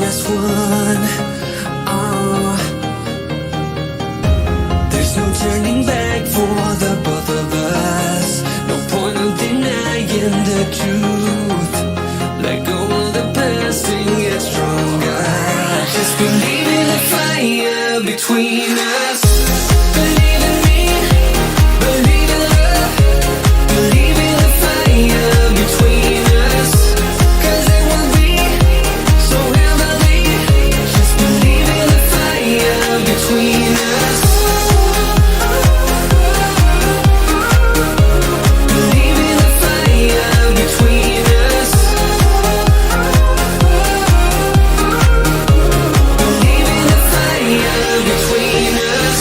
as one. Oh, there's no turning back for the both of us. No point of denying the truth. Let go of the past and get stronger. Just believe in the fire between us. Believe in me, believe in love. Believe in the fire between us. 'Cause it will be so heavenly. Just believe in the fire between us. Believe in the fire between us. Believe in the fire between us.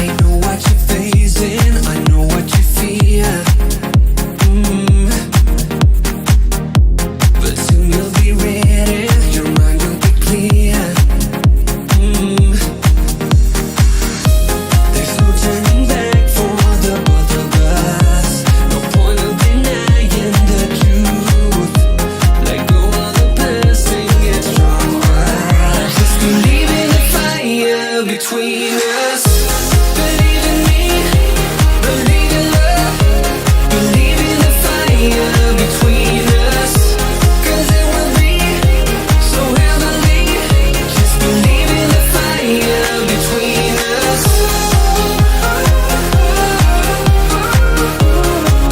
I know what you're facing, I know what you fear. But soon you'll be ready, your mind will be clear. There's no turning back for the both of us. No point of denying the truth. Let go of the past and get stronger. Just believe in the fire between us. Believe in me, believe in love. Believe in the fire between us. 'Cause it will be so heavenly. Just believe in the fire between us.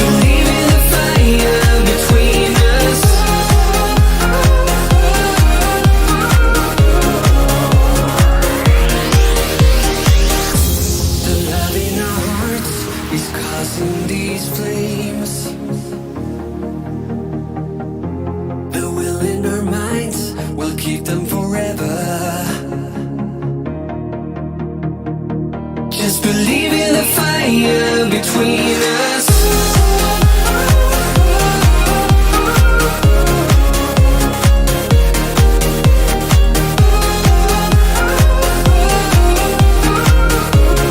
Believe in the fire between us. The love in our hearts is causing these flames. The will in our minds will keep them forever. Just believe in the fire between us.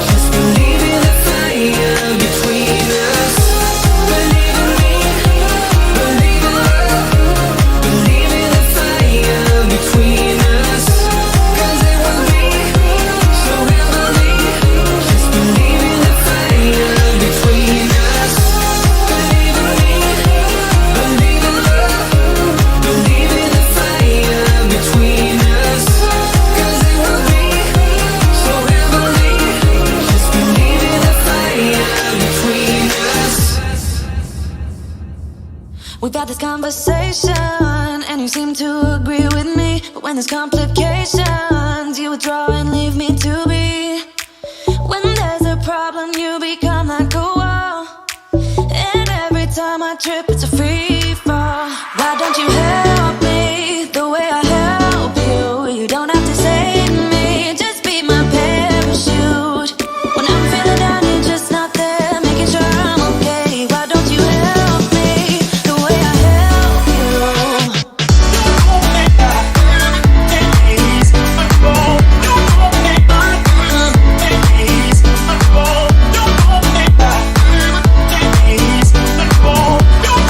Just believe in the fire between us. Believe in me, believe in love. Believe in the fire between us. 'Cause it will be so heavenly. Just believe in the fire between us. Believe in me, believe in love. Believe in the fire between us. 'Cause it will be so heavenly. Just believe in the fire between us. We've had this conversation and you seem to agree with me. But when there's complications, you withdraw and leave me to be. When there's a problem, you become like a wall. And every time I trip, it's a free fall. Why don't you help me the way I help you? You don't have to save me, just be my parachute. When I'm feeling down, you're just not there, making sure I'm okay. Why don't you help me the way I help you? Don't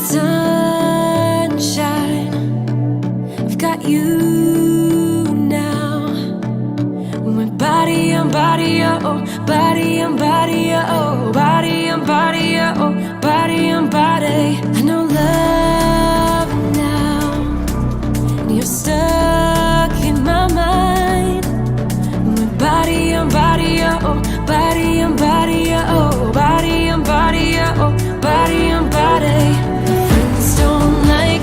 sunshine, I've got you now. When we're body on body, oh, body on body, oh, body on body, oh, body on body. I know love now, and you're stuck in my mind. When we're body on body, oh, body on body, oh, body on body, oh, body on body. My friends don't like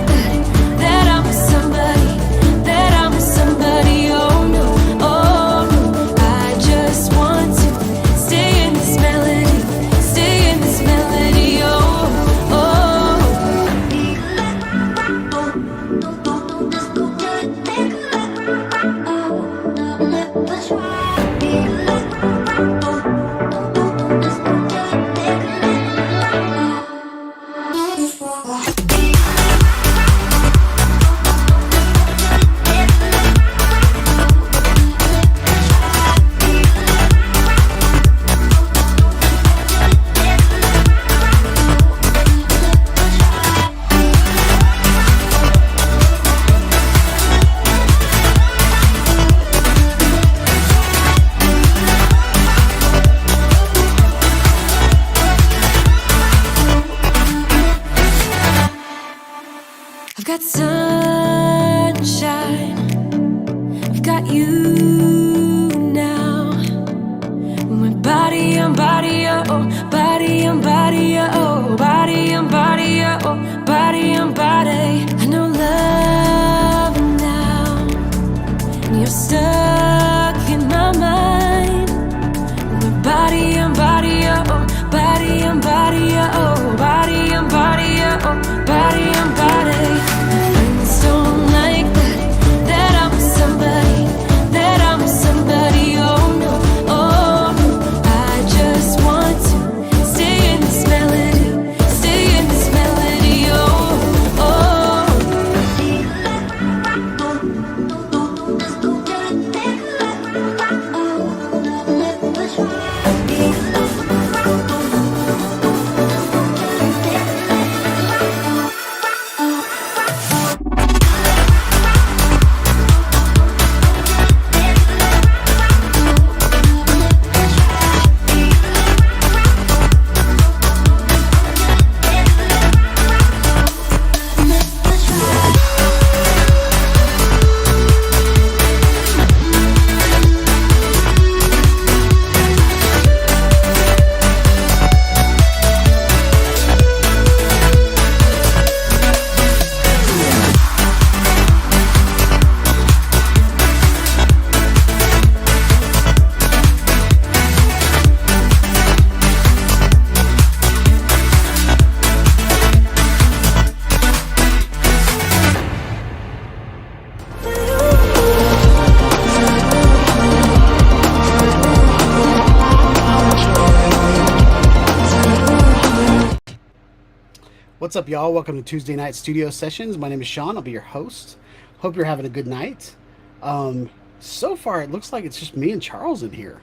that I'm with somebody, that I'm with somebody. Oh no, oh no. I just want to stay in this melody, stay in this melody. Oh, oh. I've got sunshine, I've got you now. When we're body on body, oh, body on body, oh, body on body, oh, body on body. I know love now, and you're stuck in my mind. When we're body on body, oh, body on body, oh, body on body, oh, body on body. My friends don't like that I'm with somebody, that I'm with somebody. Oh no, oh no. I just want to stay in this melody, stay in this melody. Oh, oh. What's up, y'all? Welcome to Tuesday Night Studio Sessions. My name is Sean. I'll be your host. Hope you're having a good night. So far, it looks like it's just me and Charles in here.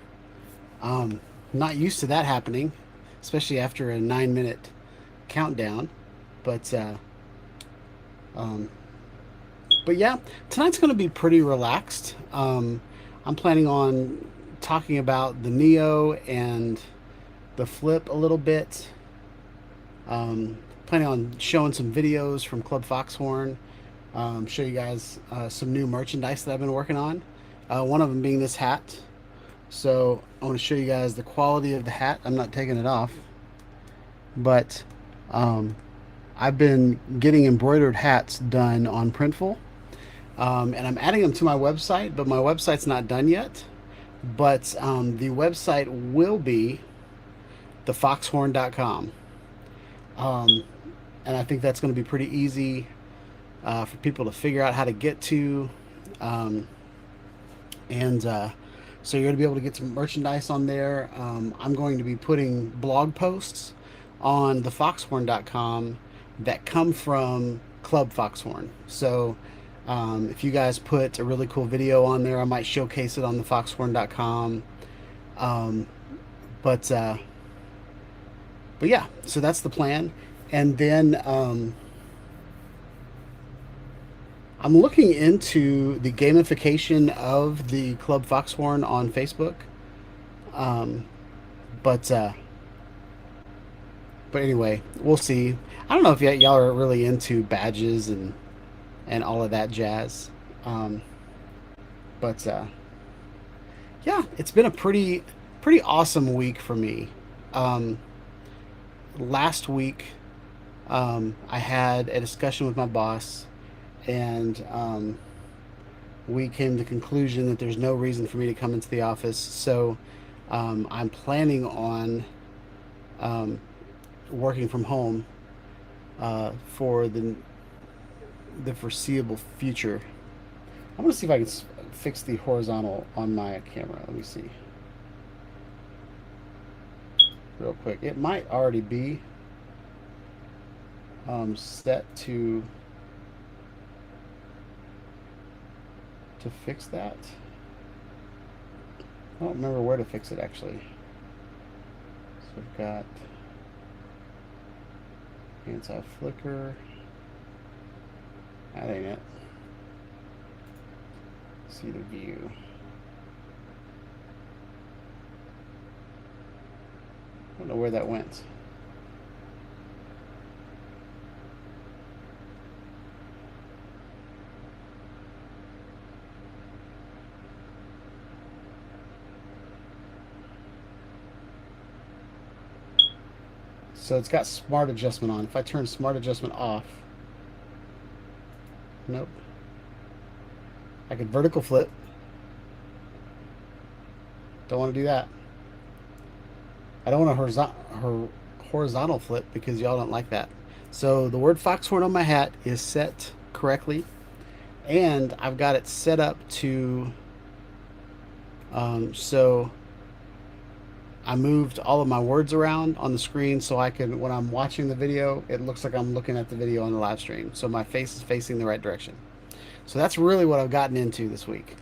Not used to that happening, especially after a 9-minute countdown. But yeah, tonight's going to be pretty relaxed. I'm planning on talking about the Neo and the Flip a little bit. Planning on showing some videos from Club Foxhorn, show you guys some new merchandise that I've been working on. One of them being this hat. So I want to show you guys the quality of the hat. I'm not taking it off, but I've been getting embroidered hats done on Printful, and I'm adding them to my website, but my website's not done yet. But the website will be thefoxhorn.com. And I think that's going to be pretty easy for people to figure out how to get to. So you're going to be able to get some merchandise on there. I'm going to be putting blog posts on thefoxhorn.com that come from Club Foxhorn. So if you guys put a really cool video on there, I might showcase it on thefoxhorn.com. But yeah, so that's the plan. And then I'm looking into the gamification of the Club Foxhorn on Facebook. Um, but uh, but anyway, we'll see. I don't know if y'all are really into badges and all of that jazz. Um, but yeah, it's been a pretty awesome week for me. Um, Last week, I had a discussion with my boss, and we came to the conclusion that there's no reason for me to come into the office. So I'm planning on um, working from home for the foreseeable future. I'm gonna see if I can fix the horizontal on my camera. Let me see real quick. It might already be set to fix that. I don't remember where to fix it actually. So we've got anti-flicker. That ain't it. See the view. I don't know where that went. So it's got smart adjustment on. If I turn smart adjustment off, nope. I could vertical flip. Don't want to do that. I don't want a horizontal flip because y'all don't like that. So the word foxhorn on my hat is set correctly, and I've got it set up to so I moved all of my words around on the screen so I can, when I'm watching the video, it looks like I'm looking at the video on the live stream. So my face is facing the right direction. So that's really what I've gotten into this week.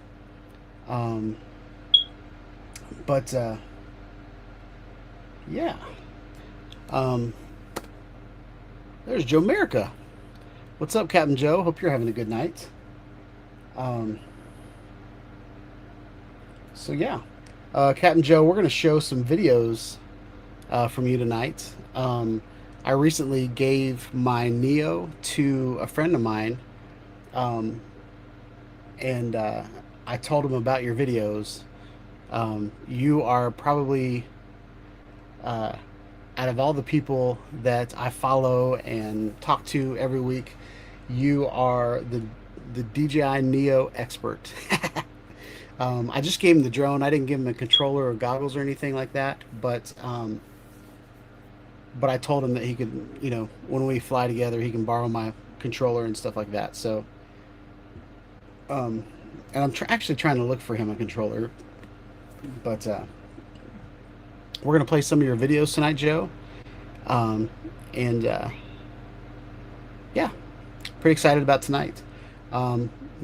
Um, but yeah. Um, there's Joe Merica. What's up, Captain Joe? Hope you're having a good night. Um, so yeah. Captain Joe, we're going to show some videos from you tonight. I recently gave my Neo to a friend of mine, um, and I told him about your videos. You are probably, out of all the people that I follow and talk to every week, you are the DJI Neo expert. I just gave him the drone. I didn't give him a controller or goggles or anything like that. But I told him that he could, when we fly together, he can borrow my controller and stuff like that. So, and I'm actually trying to look for him a controller. But we're gonna play some of your videos tonight, Joe. Um, and yeah, pretty excited about tonight.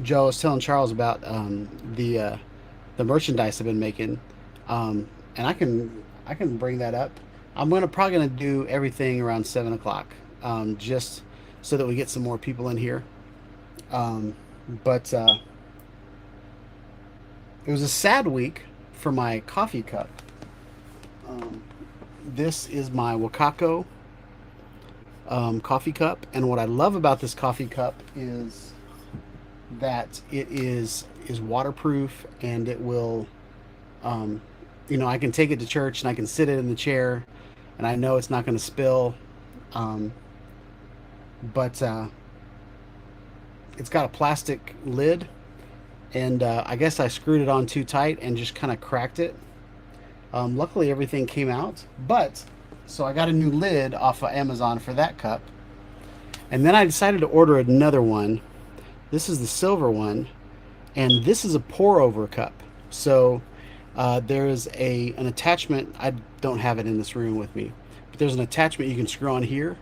Joe, I was telling Charles about the merchandise I've been making, and I can bring that up. I'm probably gonna do everything around 7 o'clock, just so that we get some more people in here. But it was a sad week for my coffee cup. Um, this is my Wakako coffee cup, and what I love about this coffee cup is that it is waterproof, and it will, I can take it to church and I can sit it in the chair, and I know it's not going to spill. Um, but it's got a plastic lid, and I guess I screwed it on too tight and just kind of cracked it. Luckily, everything came out, but so I got a new lid off of Amazon for that cup, and then I decided to order another one. This is the silver one, and this is a pour over cup. So there's an attachment. I don't have it in this room with me, but there's an attachment you can screw on here,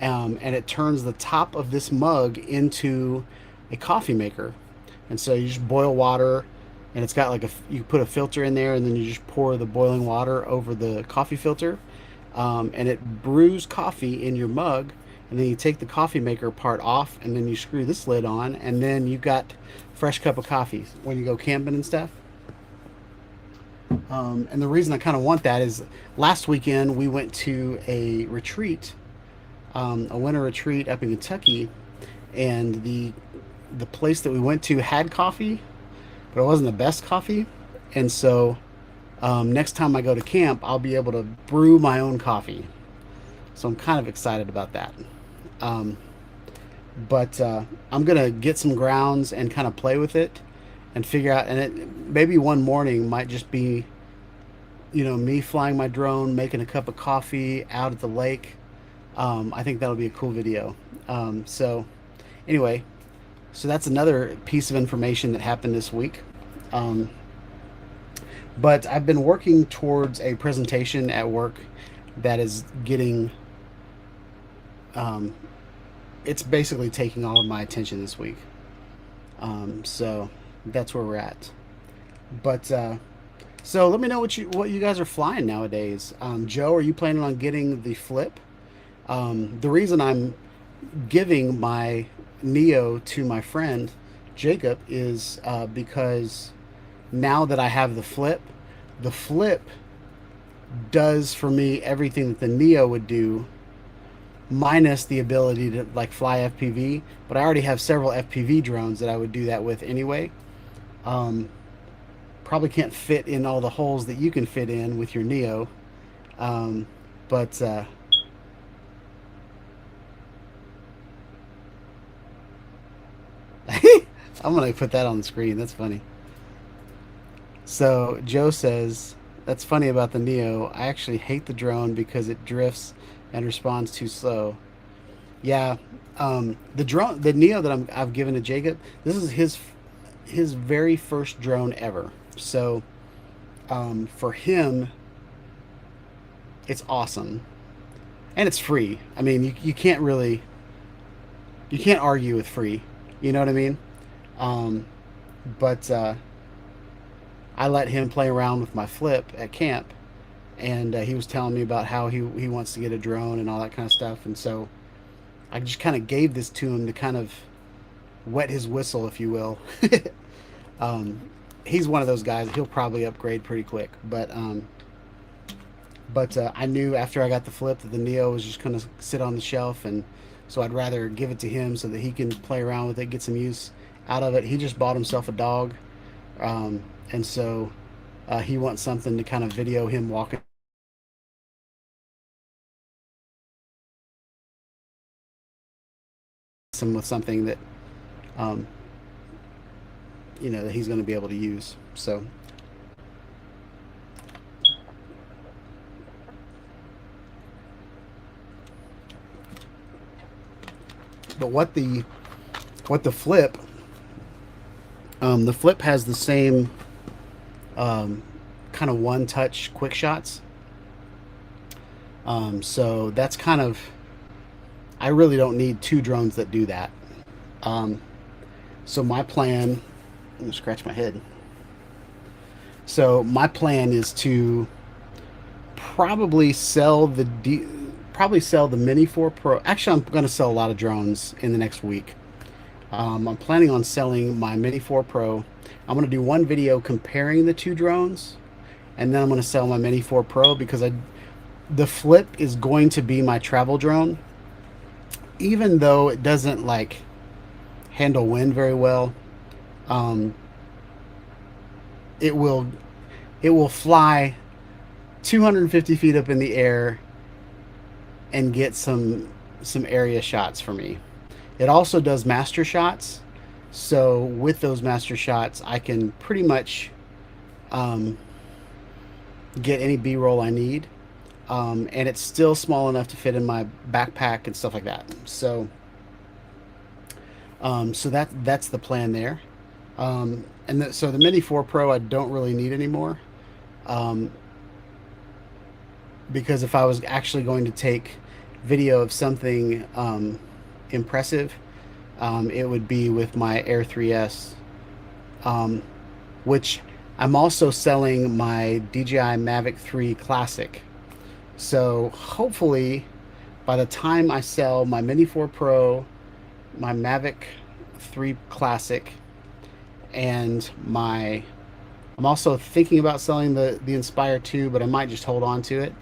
and it turns the top of this mug into a coffee maker. And so you just boil water, and it's got like you put a filter in there, and then you just pour the boiling water over the coffee filter, and it brews coffee in your mug, and then you take the coffee maker part off, and then you screw this lid on, and then you got fresh cup of coffee when you go camping and stuff. And the reason I kind of want that is last weekend we went to a retreat, a winter retreat up in Kentucky, and the place that we went to had coffee, but it wasn't the best coffee. And so next time I go to camp, I'll be able to brew my own coffee. So I'm kind of excited about that. Um, but I'm gonna get some grounds and kind of play with it and figure out. And it maybe one morning might just be, me flying my drone, making a cup of coffee out at the lake. I think that'll be a cool video. So anyway, so that's another piece of information that happened this week. Um, but I've been working towards a presentation at work that is getting, um, it's basically taking all of my attention this week. So that's where we're at. But so let me know what you guys are flying nowadays. Joe, are you planning on getting the Flip? The reason I'm giving my Neo to my friend Jacob is because now that I have the Flip does for me everything that the Neo would do, minus the ability to like fly FPV. But I already have several FPV drones that I would do that with anyway. Um, Probably can't fit in all the holes that you can fit in with your Neo. But I'm gonna put that on the screen. That's funny. So Joe says that's funny about the Neo. I actually hate the drone because it drifts and responds too slow. Yeah, the Neo that I've given to Jacob. This is his very first drone ever. So for him, it's awesome, and it's free. I mean, you can't argue with free. You know what I mean? Um, but I let him play around with my Flip at camp, and he was telling me about how he wants to get a drone and all that kind of stuff. And so I just kind of gave this to him to kind of wet his whistle, if you will. um, he's one of those guys. He'll probably upgrade pretty quick, but I knew after I got the Flip that the Neo was just going to sit on the shelf, and so I'd rather give it to him so that he can play around with it, get some use out of it. He just bought himself a dog, and so he wants something to kind of video him walking him with something that um, that he's going to be able to use. So but what the Flip has the same kind of one touch quick shots. So that's kind of, I really don't need two drones that do that. Um, so my plan, I'm gonna scratch my head. So my plan is to probably sell probably sell the Mini 4 Pro. Actually, I'm going to sell a lot of drones in the next week. I'm planning on selling my Mini 4 Pro. I'm going to do one video comparing the two drones, and then I'm going to sell my Mini 4 Pro because the Flip is going to be my travel drone, even though it doesn't like handle wind very well. Um, it will fly 250 feet up in the air and get some area shots for me. It also does master shots, so with those master shots I can pretty much get any B-roll I need, and it's still small enough to fit in my backpack and stuff like that. So that's the plan there. So the Mini 4 Pro I don't really need anymore, because if I was actually going to take video of something impressive, it would be with my Air 3S, which I'm also selling my DJI Mavic 3 Classic. So hopefully by the time I sell my Mini 4 Pro, my Mavic 3 Classic, and my I'm also thinking about selling the Inspire 2, but I might just hold on to it.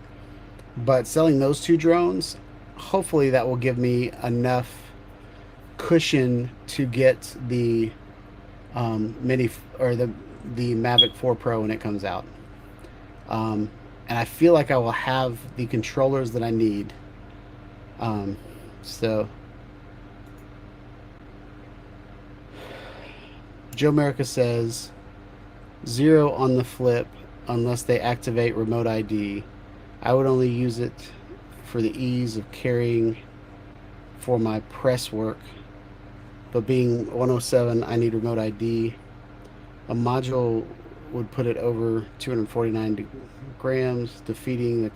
But selling those two drones, hopefully that will give me enough cushion to get the Mini or the Mavic 4 Pro when it comes out. And I feel like I will have the controllers that I need. So Joe America says 0 on the Flip unless they activate remote ID. I would only use it for the ease of carrying for my press work, but being 107 I need remote ID. A module would put it over 249 grams, defeating the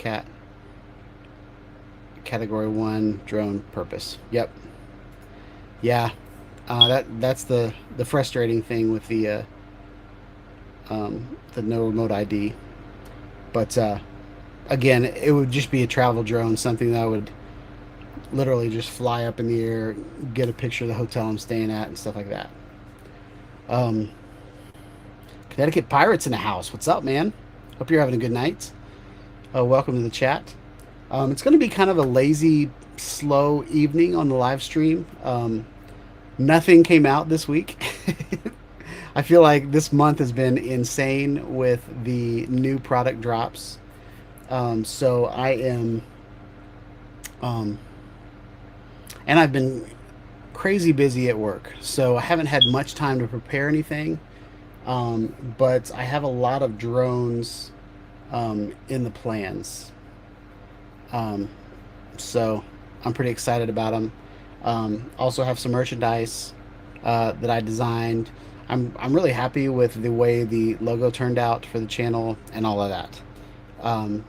category 1 drone purpose. Yep. Yeah. That's the frustrating thing with the no remote ID. But again, it would just be a travel drone, something that I would literally just fly up in the air, get a picture of the hotel I'm staying at, and stuff like that. Connecticut Pirates in the house. What's up, man? Hope you're having a good night. Welcome to the chat. It's going to be kind of a lazy, slow evening on the live stream. Nothing came out this week. I feel like this month has been insane with the new product drops. So I am, and I've been crazy busy at work. So I haven't had much time to prepare anything. But I have a lot of drones in the plans. So I'm pretty excited about them. Also have some merchandise that I designed. I'm really happy with the way the logo turned out for the channel and all of that.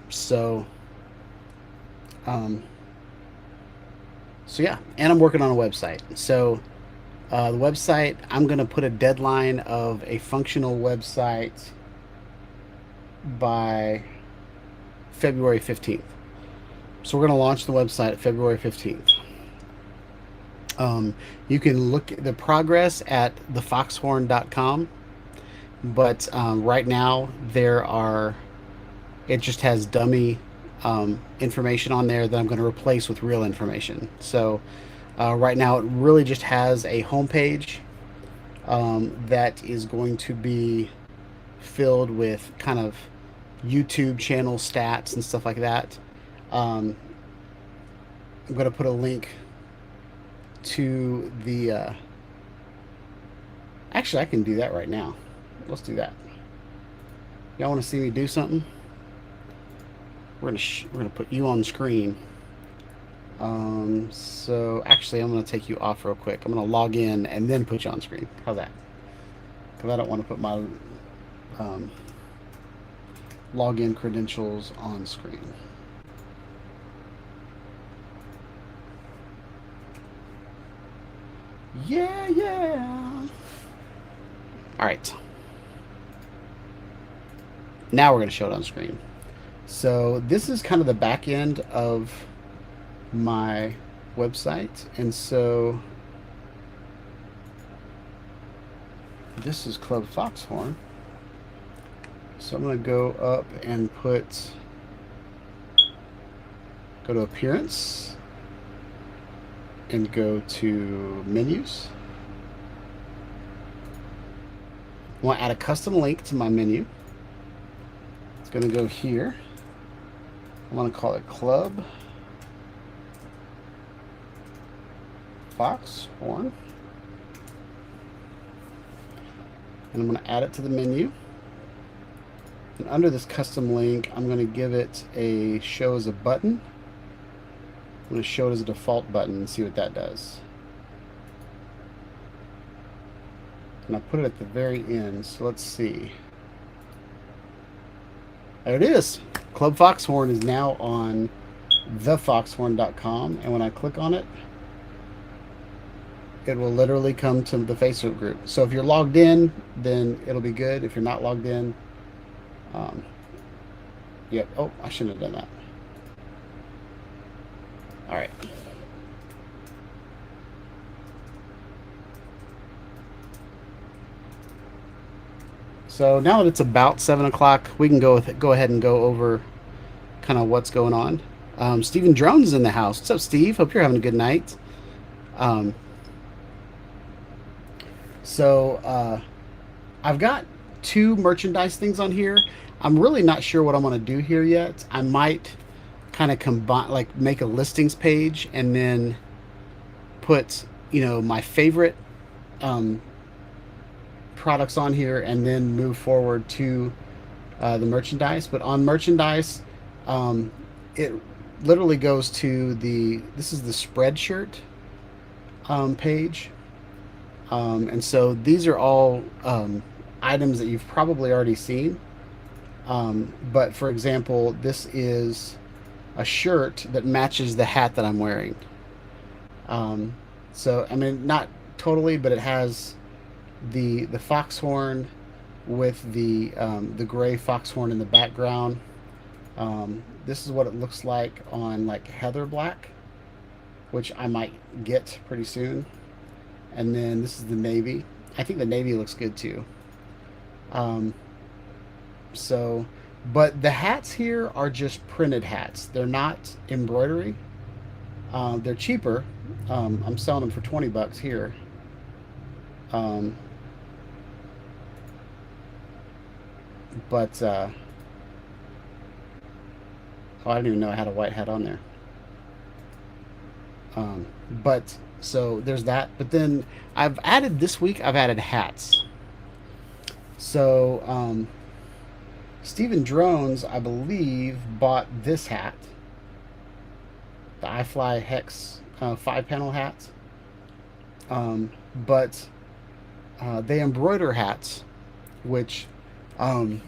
So yeah, and I'm working on a website. So the website, I'm going to put a deadline of a functional website by February 15th. So we're going to launch the website February 15th. You can look at the progress at thefoxhorn.com, but right now it just has dummy information on there that I'm going to replace with real information. So right now it really just has a homepage that is going to be filled with kind of YouTube channel stats and stuff like that. I'm going to put a link to the actually I can do that right now. Let's do that. Y'all want to see me do something? We're gonna put you on the screen. So actually I'm gonna take you off real quick. I'm gonna log in and then put you on screen. How's that? Because I don't want to put my login credentials on screen. Yeah. All right. Now we're going to show it on screen. So this is kind of the back end of my website. And so this is Club Foxhorn. So I'm going to go up and go to Appearance and go to Menus. I want to add a custom link to my menu. It's going to go here. I want to call it Club Foxhorn. And I'm going to add it to the menu. And under this custom link, I'm going to give it a show as a button. I'm going to show it as a default button and see what that does. And I put it at the very end, so let's see. There it is. Club Foxhorn is now on thefoxhorn.com, and when I click on it, it will literally come to the Facebook group. So if you're logged in, then it'll be good. If you're not logged in, yep. Oh, I shouldn't have done that. All right. So now that it's about 7 o'clock, we can go ahead and go over kind of what's going on. Stephen Drones is in the house. What's up, Steve? Hope you're having a good night. Um, so I've got two merchandise things on here. I'm really not sure what I'm going to do here yet. I might kind of combine, like make a listings page and then put, my favorite um, products on here and then move forward to the merchandise. But on merchandise, it literally goes to this is the Spreadshirt page. And so these are all items that you've probably already seen. But for example, this is a shirt that matches the hat that I'm wearing. So I mean, not totally, but it has the foxhorn with the gray foxhorn in the background. This is what it looks like on like heather black, which I might get pretty soon. And then this is the navy. I think the navy looks good too. Um, so, but the hats here are just printed hats. They're not embroidery. They're cheaper. I'm selling them for $20 here. Um, but oh, I didn't even know I had a white hat on there. But so there's that. But then I've added this week. I've added hats. So Steven Drones, I believe, bought this hat, the iFly Hex 5-panel hat. But they embroider hats, which I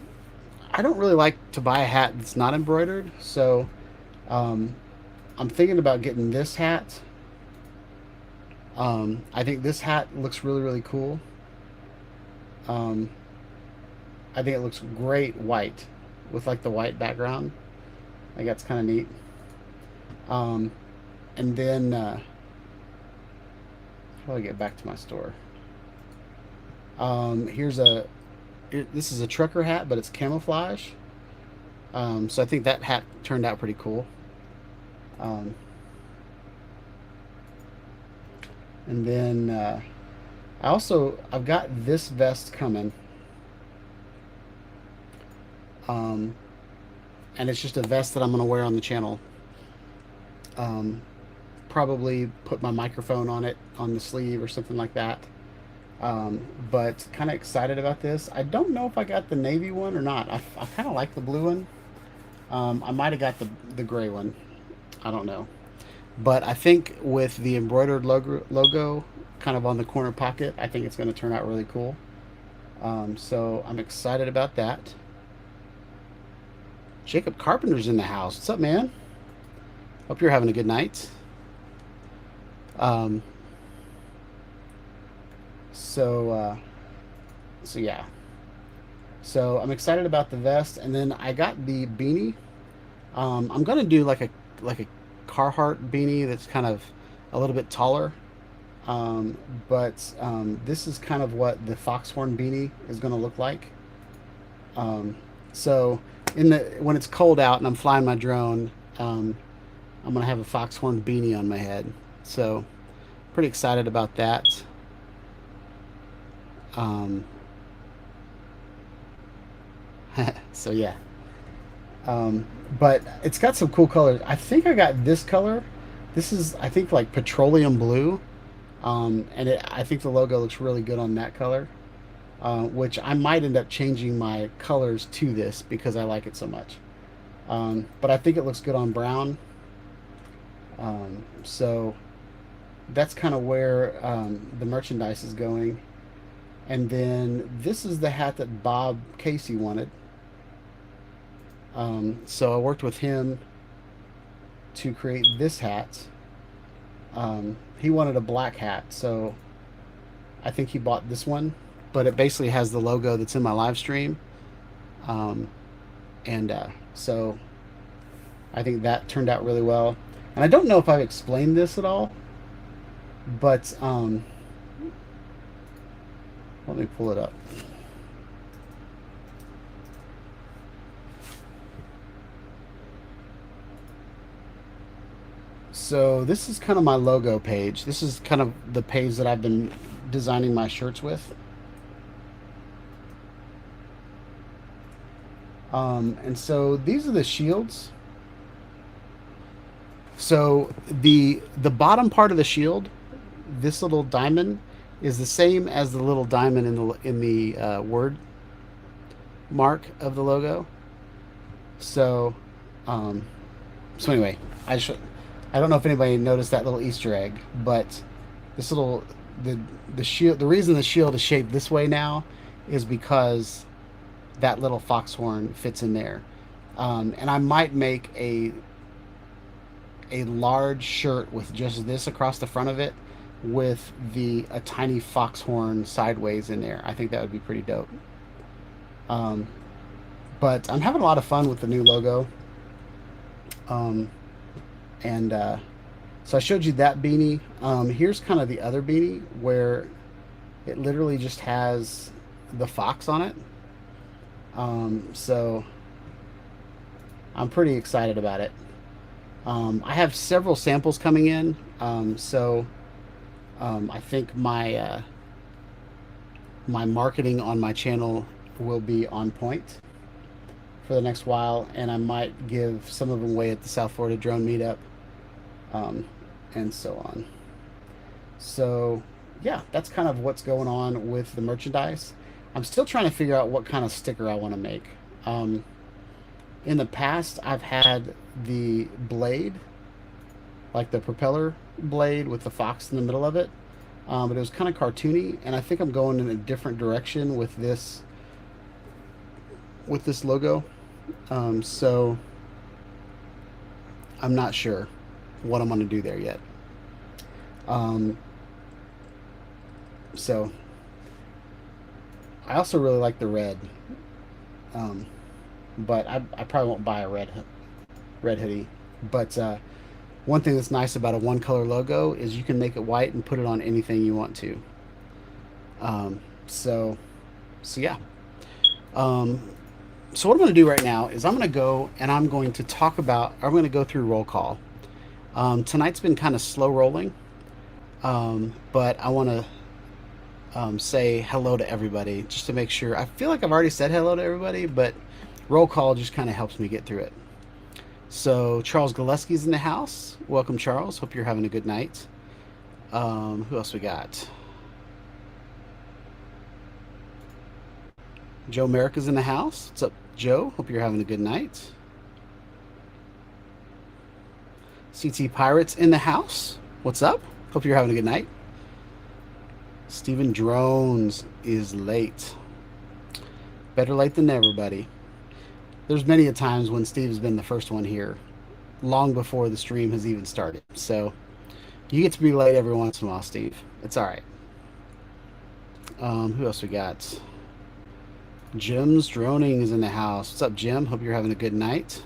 don't really like to buy a hat that's not embroidered. So I'm thinking about getting this hat. I think this hat looks really, really cool. I think it looks great white with like the white background. I think that's kind of neat. And then how do I get back to my store? This is a trucker hat, but it's camouflage. So I think that hat turned out pretty cool. And then I've got this vest coming. And it's just a vest that I'm going to wear on the channel. Probably put my microphone on it, on the sleeve or something like that. But kind of excited about this. I don't know if I got the navy one or not. I kind of like the blue one. I might have got the gray one. I don't know. But I think with the embroidered logo kind of on the corner pocket, I think it's going to turn out really cool. So I'm excited about that. Jacob Carpenter's in the house. What's up, man? Hope you're having a good night. So yeah. So I'm excited about the vest, and then I got the beanie. I'm gonna do like a Carhartt beanie that's kind of a little bit taller. But this is kind of what the foxhorn beanie is gonna look like. So when it's cold out and I'm flying my drone, I'm gonna have a foxhorn beanie on my head. So pretty excited about that. So yeah. But it's got some cool colors. I think I got this color. This is, I think, like petroleum blue. And I think the logo looks really good on that color. Which I might end up changing my colors to this because I like it so much. But I think it looks good on brown. So that's kind of where the merchandise is going. And then this is the hat that Bob Casey wanted. So I worked with him to create this hat. He wanted a black hat, so I think he bought this one. But it basically has the logo that's in my live stream. So I think that turned out really well. And I don't know if I've explained this at all, but let me pull it up. So this is kind of my logo page. This is kind of the page that I've been designing my shirts with. And so these are the shields. So the bottom part of the shield, this little diamond, is the same as the little diamond in the word mark of the logo. So, so anyway, I don't know if anybody noticed that little Easter egg, but this little the shield. The reason the shield is shaped this way now is because that little foxhorn fits in there. And I might make a large shirt with just this across the front of it, with a tiny foxhorn sideways in there. I think that would be pretty dope. But I'm having a lot of fun with the new logo. And so I showed you that beanie. Here's kind of the other beanie where it literally just has the fox on it. So I'm pretty excited about it. I have several samples coming in. So I think my marketing on my channel will be on point for the next while, and I might give some of them away at the South Florida Drone Meetup, and so on. So yeah, that's kind of what's going on with the merchandise. I'm still trying to figure out what kind of sticker I want to make. In the past, I've had the blade, like the propeller blade with the fox in the middle of it, but it was kind of cartoony, and I think I'm going in a different direction with this logo. So I'm not sure what I'm going to do there yet. So I also really like the red, but I probably won't buy a red hoodie. But one thing that's nice about a one color logo is you can make it white and put it on anything you want to. So yeah. So what I'm going to do right now is I'm going to go and I'm going to go through roll call. Tonight's been kind of slow rolling, but I want to say hello to everybody just to make sure. I feel like I've already said hello to everybody, but roll call just kind of helps me get through it. So Charles Gillespie's in the house. Welcome, Charles. Hope you're having a good night. Who else we got? Joe Merrick's in the house. What's up, Joe? Hope you're having a good night. CT Pirates in the house. What's up? Hope you're having a good night. Steven Drones is late. Better late than never, buddy. There's many a times when Steve's been the first one here, long before the stream has even started. So you get to be late every once in a while, Steve. It's all right. Who else we got? Jim's Droning is in the house. What's up, Jim? Hope you're having a good night.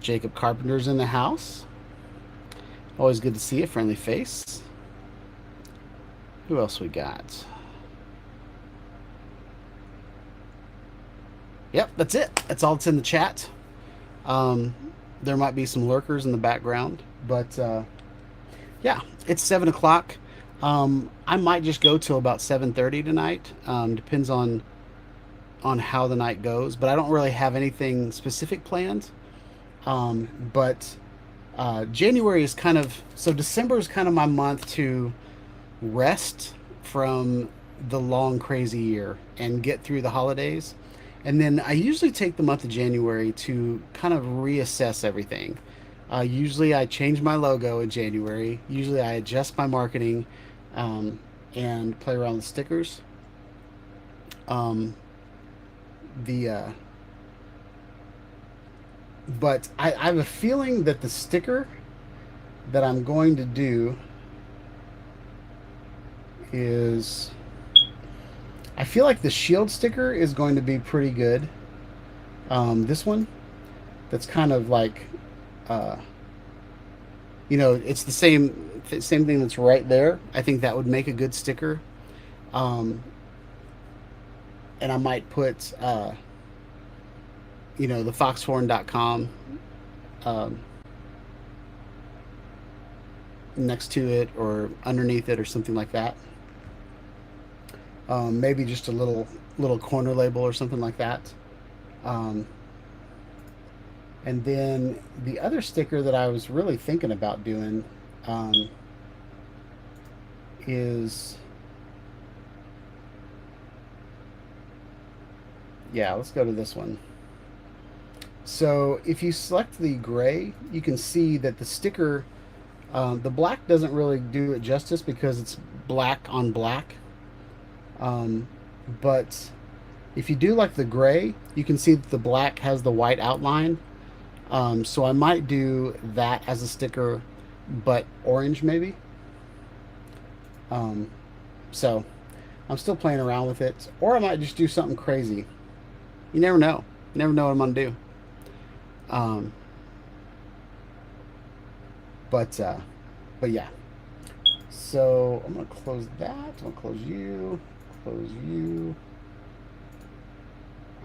Jacob Carpenter's in the house. Always good to see a friendly face. Who else we got? Yep, that's it. That's all that's in the chat. There might be some lurkers in the background, but yeah, it's 7 o'clock. I might just go till about 7:30 tonight. Depends on how the night goes, but I don't really have anything specific planned. But January is December is kind of my month to rest from the long, crazy year and get through the holidays. And then I usually take the month of January to kind of reassess everything. Usually I change my logo in January. Usually I adjust my marketing and play around with stickers. But I have a feeling that the sticker that I'm going to do is, I feel like the shield sticker is going to be pretty good. This one, that's kind of like you know, it's the same thing that's right there. I think that would make a good sticker. Um, and I might put, you know, the foxhorn.com um, next to it or underneath it or something like that. Maybe just a little corner label or something like that. Um, and then the other sticker that I was really thinking about doing is, yeah, let's go to this one. So if you select the gray, you can see that the sticker, the black doesn't really do it justice because it's black on black. Um, but if you do like the gray, you can see that the black has the white outline. So I might do that as a sticker, but orange maybe. Um, so I'm still playing around with it, or I might just do something crazy. You never know. You never know what I'm gonna do. Um, but uh, but yeah. So I'm gonna close that. I'm gonna close you. Close you.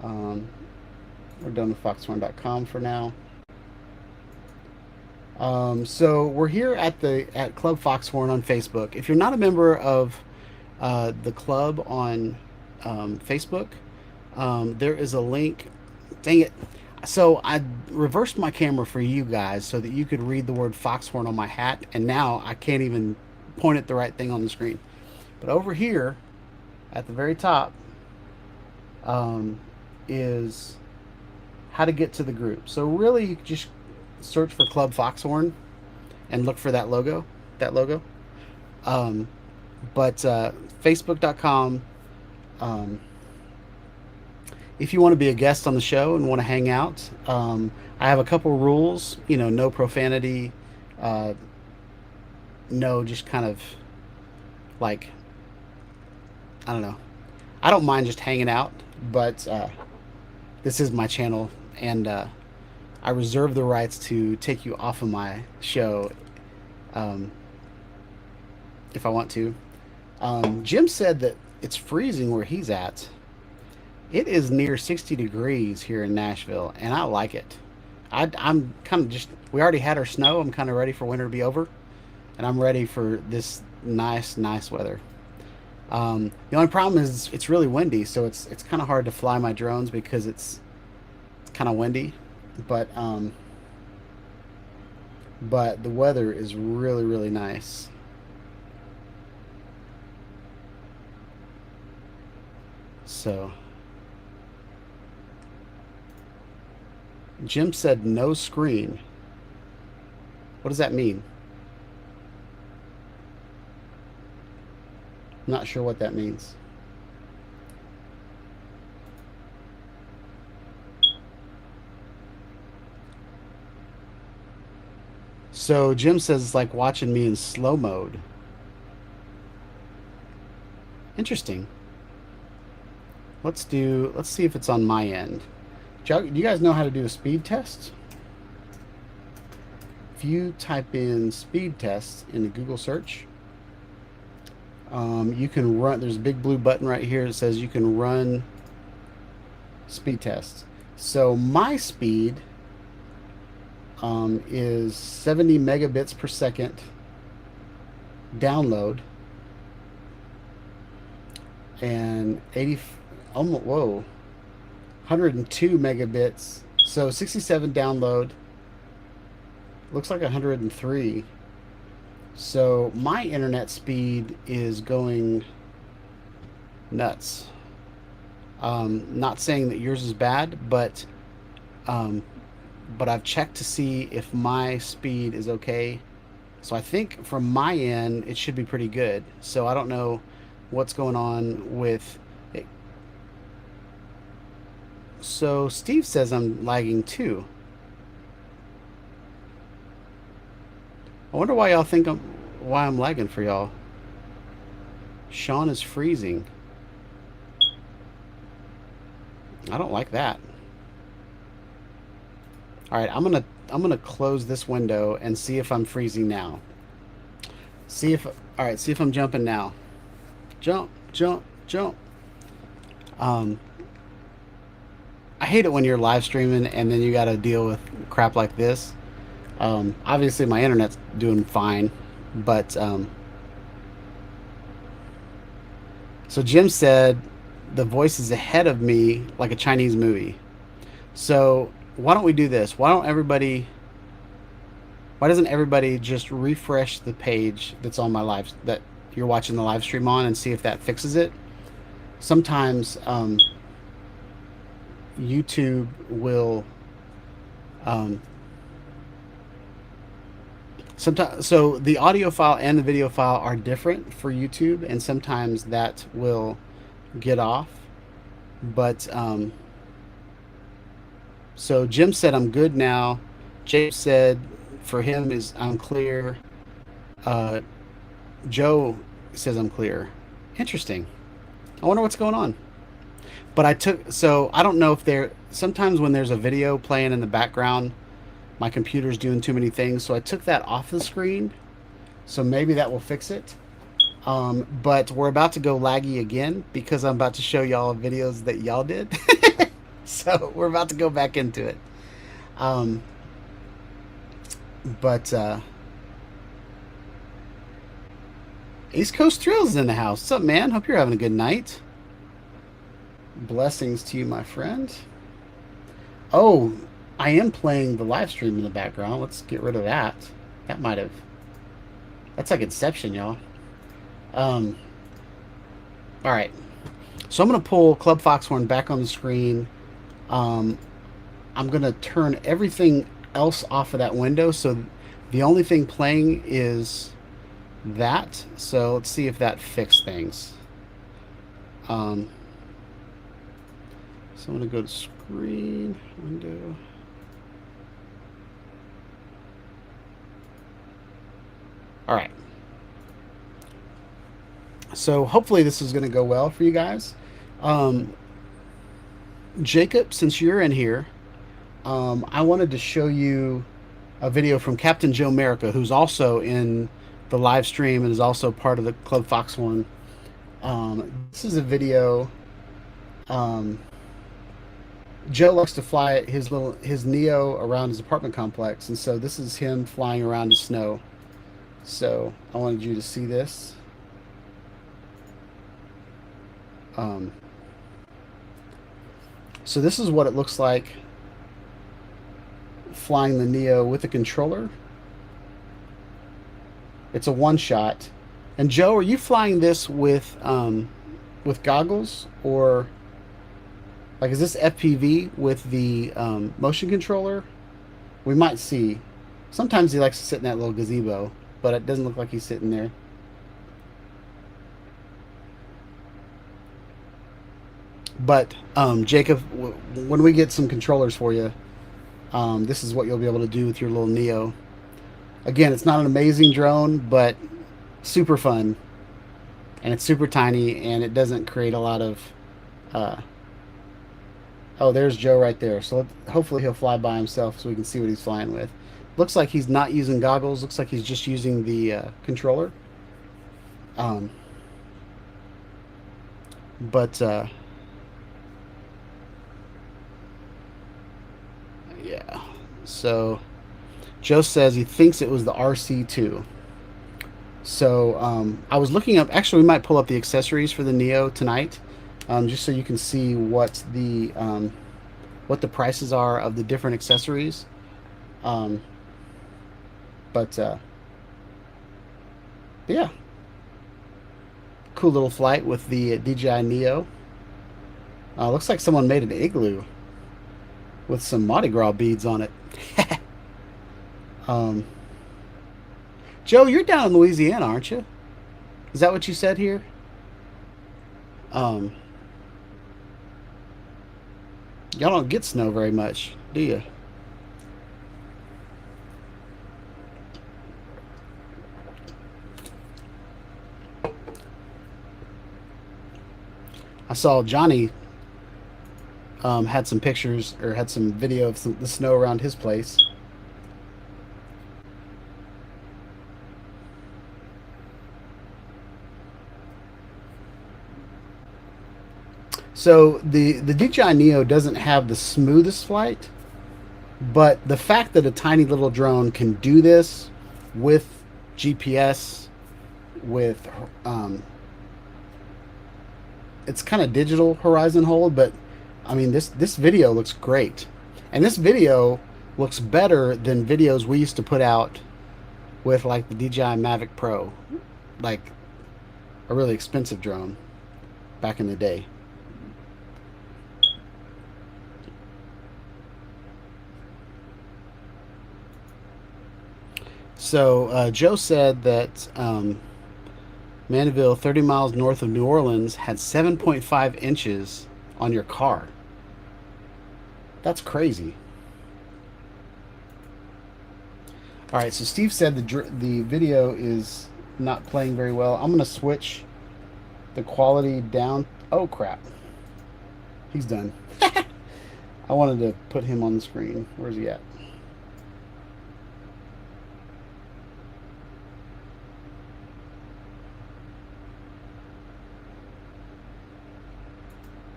Um, we're done with foxhorn.com for now. So we're here at Club Foxhorn on Facebook. If you're not a member of the club on Facebook, there is a link. Dang it! So I reversed my camera for you guys so that you could read the word Foxhorn on my hat, and now I can't even point at the right thing on the screen. But over here, at the very top, is how to get to the group. So really, you just search for Club Foxhorn and look for that logo. That logo. Um, but Facebook.com. If you want to be a guest on the show and want to hang out, I have a couple rules. You know, no profanity. No, just kind of like, I don't know. I don't mind just hanging out, but this is my channel, and I reserve the rights to take you off of my show um, if I want to. Jim said that it's freezing where he's at. It is near 60 degrees here in Nashville, and I like it. I'm kind of just, we already had our snow. I'm kind of ready for winter to be over, and I'm ready for this nice weather. The only problem is it's really windy, so it's kind of hard to fly my drones because it's kind of windy. But but the weather is really nice. So Jim said no screen. What does that mean? I'm not sure what that means. So Jim says it's like watching me in slow mode. Interesting. Let's see if it's on my end. Do you guys know how to do a speed test? If you type in speed test in the Google search, you can run, there's a big blue button right here that says you can run speed tests. So my speed is 70 megabits per second download and 80 almost 102 megabits, so 67 download, looks like 103. So my internet speed is going nuts. Not saying that yours is bad, but I've checked to see if my speed is okay. So I think from my end it should be pretty good. So I don't know what's going on with it. So Steve says I'm lagging too. I wonder why y'all think why I'm lagging for y'all. Sean is freezing. I don't like that. All right, I'm gonna close this window and see if I'm freezing now. See if, all right, see if I'm jumping now. Jump, jump, jump. Um, I hate it when you're live streaming and then you got to deal with crap like this. Obviously, my internet's doing fine, but so Jim said the voice is ahead of me like a Chinese movie. So why don't we do this? Why doesn't everybody just refresh the page that's on my live that you're watching the live stream on and see if that fixes it? Sometimes YouTube will sometimes, so the audio file and the video file are different for YouTube, and sometimes that will get off. But so Jim said I'm good now. James said for him is I'm clear. Joe says I'm clear. Interesting. I wonder what's going on. But I don't know if sometimes when there's a video playing in the background, my computer's doing too many things, so I took that off the screen. So maybe that will fix it. But we're about to go laggy again because I'm about to show y'all videos that y'all did. So we're about to go back into it. But East Coast Thrills is in the house. What's up, man? Hope you're having a good night. Blessings to you, my friend. Oh, I am playing the live stream in the background. Let's get rid of that. That's like Inception, y'all. All right. So I'm going to pull Club Foxhorn back on the screen. I'm going to turn everything else off of that window. So the only thing playing is that. So let's see if that fixed things. So I'm going to go to screen, window. All right. So hopefully this is going to go well for you guys. Jacob, since you're in here, I wanted to show you a video from Captain Joe America, who's also in the live stream and is also part of the Club Foxhorn. This is a video. Joe likes to fly his Neo around his apartment complex, and so this is him flying around in snow. So I wanted you to see this. So this is what it looks like flying the Neo with a controller. It's a one shot. And Joe, are you flying this with goggles, or like is this FPV with the motion controller? We might see. Sometimes he likes to sit in that little gazebo, but it doesn't look like he's sitting there. But Jacob, when we get some controllers for you, this is what you'll be able to do with your little Neo. Again, it's not an amazing drone, but super fun, and it's super tiny, and it doesn't create a lot of oh, there's Joe right there. So hopefully he'll fly by himself so we can see what he's flying with. Looks like he's not using goggles. Looks like he's just using the controller. But yeah. So Joe says he thinks it was the RC2. So I was looking up. Actually, we might pull up the accessories for the Neo tonight, just so you can see what the prices are of the different accessories. But yeah, cool little flight with the DJI Neo. Looks like someone made an igloo with some Mardi Gras beads on it. Joe, you're down in Louisiana, aren't you? Is that what you said here? Y'all don't get snow very much, do you? I saw Johnny had some pictures, or had some video of the snow around his place. So the DJI Neo doesn't have the smoothest flight, but the fact that a tiny little drone can do this with GPS, with it's kind of digital horizon hold, but I mean this video looks great, and this video looks better than videos we used to put out with like the DJI Mavic Pro, like a really expensive drone back in the day. So Joe said that Mandeville, 30 miles north of New Orleans, had 7.5 inches on your car. That's crazy. All right, so Steve said the video is not playing very well. I'm going to switch the quality down. Oh, crap. He's done. I wanted to put him on the screen. Where's he at?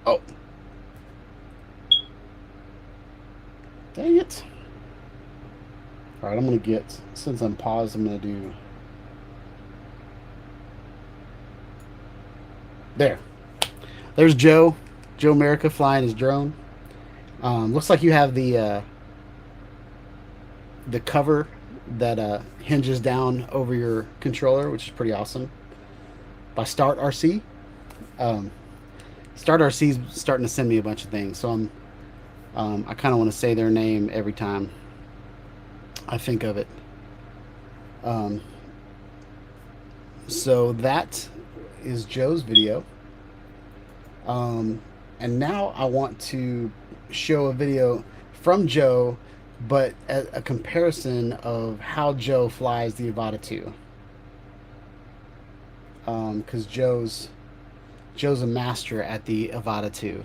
Oh. Dang it. All right, I'm going to get, since I'm paused, I'm going to do... There. There's Joe. Joe America flying his drone. Looks like you have the cover that hinges down over your controller, which is pretty awesome. By Start RC. Start RC's starting to send me a bunch of things, so I kind of want to say their name every time I think of it. So that is Joe's video. And now I want to show a video from Joe, but a comparison of how Joe flies the Avata 2. Because Joe's a master at the Avata 2.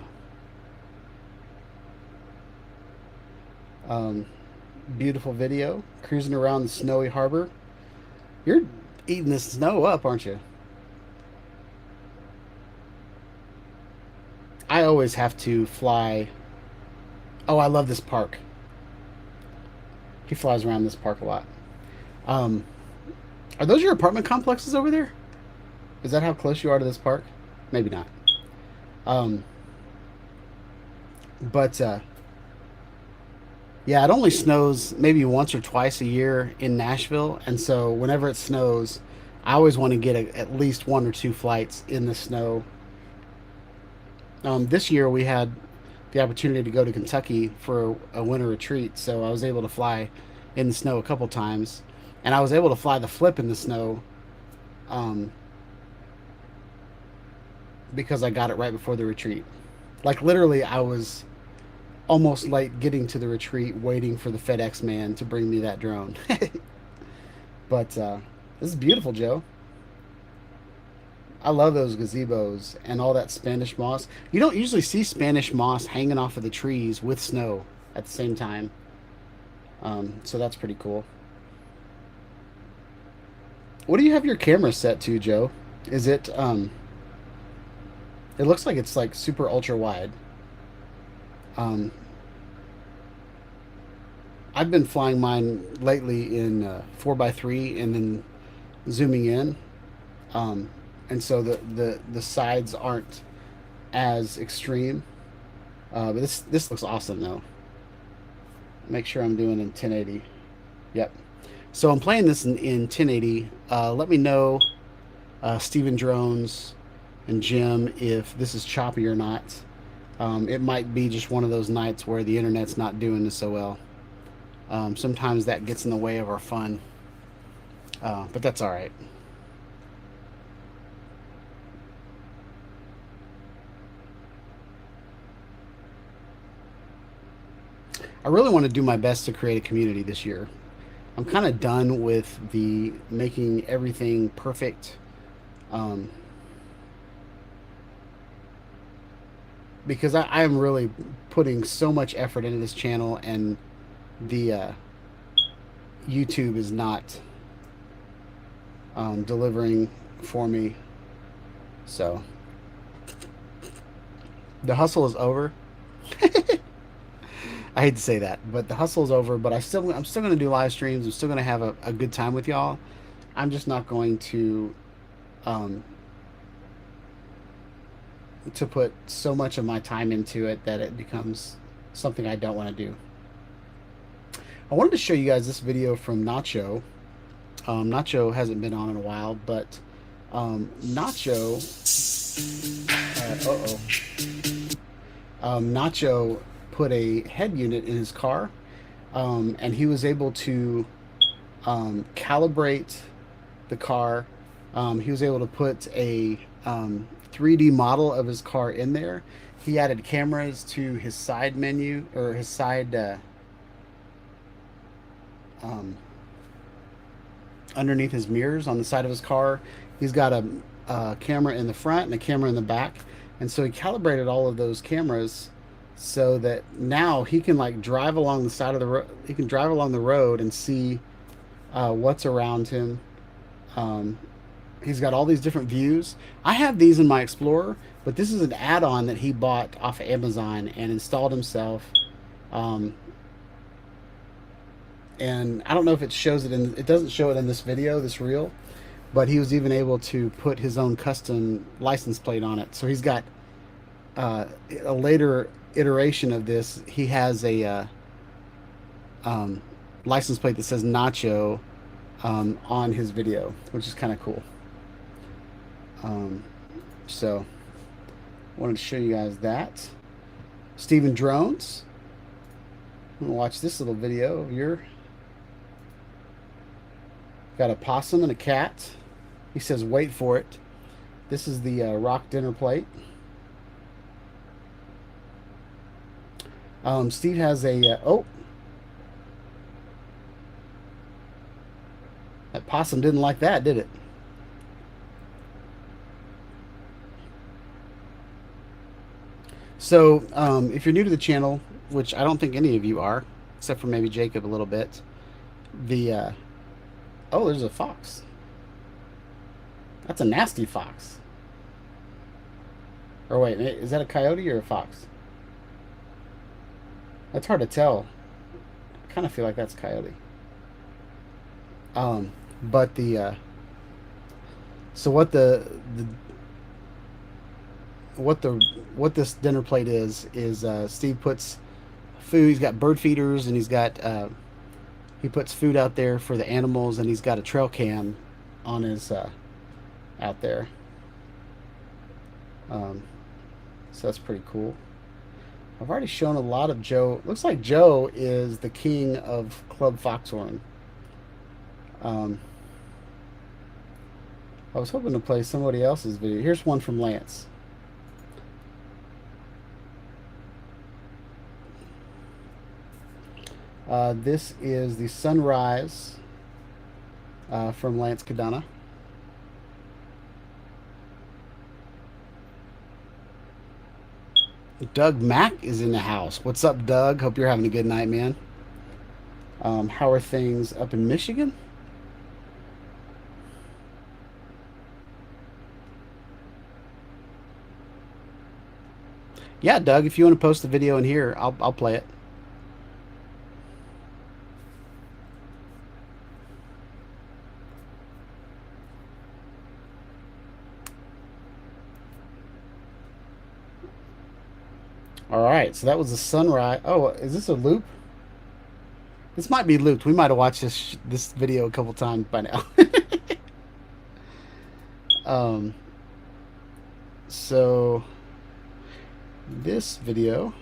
Beautiful video, cruising around the snowy harbor. You're eating the snow up, aren't you? I always have to fly. Oh, I love this park. He flies around this park a lot. Are those your apartment complexes over there? Is that how close you are to this park? Maybe not. But yeah, it only snows maybe once or twice a year in Nashville, and so whenever it snows, I always want to get at least 1 or 2 flights in the snow. This year we had the opportunity to go to Kentucky for a winter retreat, so I was able to fly in the snow a couple times, and I was able to fly the flip in the snow because I got it right before the retreat. Like literally, I was almost late getting to the retreat, waiting for the FedEx man to bring me that drone. But this is beautiful, Joe. I love those gazebos and all that Spanish moss. You don't usually see Spanish moss hanging off of the trees with snow at the same time. So that's pretty cool. What do you have your camera set to, Joe? Is it, it looks like it's like super ultra wide. I've been flying mine lately in 4x3 and then zooming in. And so the sides aren't as extreme. But this looks awesome though. Make sure I'm doing in 1080. Yep. So I'm playing this in 1080. Let me know, Steven Drones and Jim, if this is choppy or not. It might be just one of those nights where the internet's not doing this so well. Sometimes that gets in the way of our fun. But that's all right. I really want to do my best to create a community this year. I'm kind of done with the making everything perfect. Because I am really putting so much effort into this channel, and the YouTube is not delivering for me. So The hustle is over. I hate to say that, but the hustle is over. But I'm still going to do live streams. I'm still going to have a good time with y'all. I'm just not going um, to put so much of my time into it that it becomes something I don't want to do. I wanted to show you guys this video from Nacho. Nacho hasn't been on in a while, but Nacho, Nacho put a head unit in his car, and he was able to calibrate the car. He was able to put a 3D model of his car in there. He added cameras to his side menu, or his side um, underneath his mirrors on the side of his car. He's got a camera in the front and a camera in the back, and so he calibrated all of those cameras so that now he can like drive along the side of the road. He can drive along the road and see what's around him. He's got all these different views. I have these in my Explorer, but this is an add-on that he bought off of Amazon and installed himself. And I don't know if it shows it in. It doesn't show it in this video, this reel, but he was even able to put his own custom license plate on it. So he's got a later iteration of this. He has a license plate that says Nacho on his video, which is kind of cool. So I wanted to show you guys that. Steven Drones. I'm gonna watch this little video of your. Got a possum and a cat. He says, "Wait for it." This is the rock dinner plate. Steve has a oh. That possum didn't like that, did it? So, if you're new to the channel, which I don't think any of you are, except for maybe Jacob a little bit, the oh, there's a fox. That's a nasty fox. Or wait, is that a coyote or a fox? That's hard to tell. I kind of feel like that's coyote. But the so what what this dinner plate is Steve puts food. He's got bird feeders, and he's got he puts food out there for the animals, and he's got a trail cam on his out there. So that's pretty cool. I've already shown a lot of Joe. Looks like Joe is the king of Club Foxhorn. I was hoping to play somebody else's video. Here's one from Lance. This is the sunrise from Lance Cadena. Doug Mack is in the house. What's up, Doug? Hope you're having a good night, man. How are things up in Michigan? Yeah, Doug, if you want to post the video in here, I'll play it. All right, so that was the sunrise. Oh, is this a loop? This might be looped. We might have watched this video a couple times by now. So this video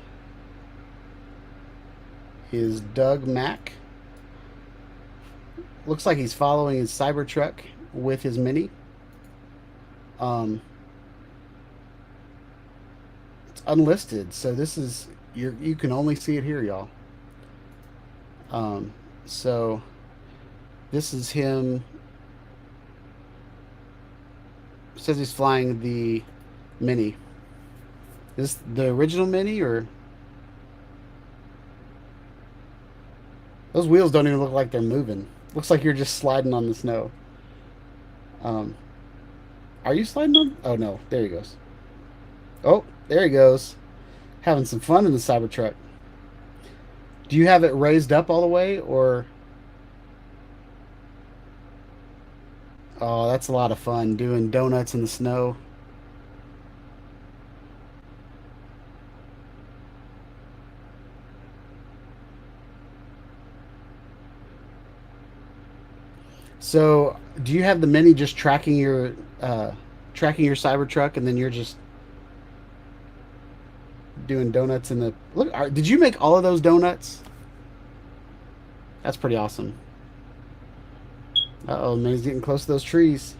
is Doug Mack. Looks like he's following his Cybertruck with his Mini. It's unlisted, so this is you can only see it here, y'all. So this is him. Says he's flying the Mini. Is this the original Mini, or those wheels don't even look like they're moving? Looks like you're just sliding on the snow. Are you sliding on? Oh no, there he goes. Oh, there he goes. Having some fun in the Cybertruck. Do you have it raised up all the way, or? Oh, that's a lot of fun doing donuts in the snow. So, do you have the Mini just tracking your Cybertruck, and then you're just doing donuts in the look? Did you make all of those donuts? That's pretty awesome. Uh oh, Mini's getting close to those trees.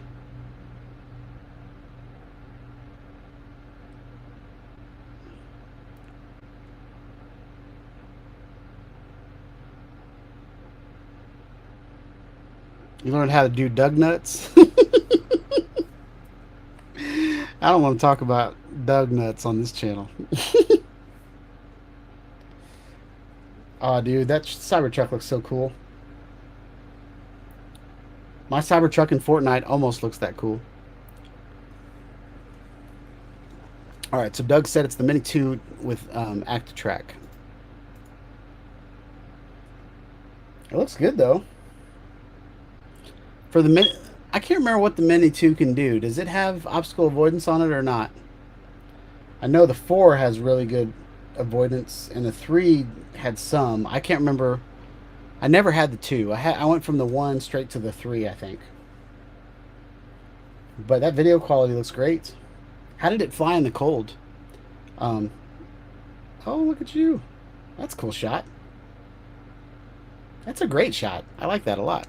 You learned how to do Doug nuts. I don't want to talk about Doug nuts on this channel. Oh, dude, that Cybertruck looks so cool. My Cybertruck in Fortnite almost looks that cool. All right, so Doug said it's the Mini 2 with Active Track. It looks good though. For the Mini, I can't remember what the Mini 2 can do. Does it have obstacle avoidance on it or not? I know the 4 has really good avoidance, and the 3 had some. I can't remember. I never had the 2. I went from the 1 straight to the 3, I think. But that video quality looks great. How did it fly in the cold? Um, oh, look at you. That's a cool shot. That's a great shot. I like that a lot.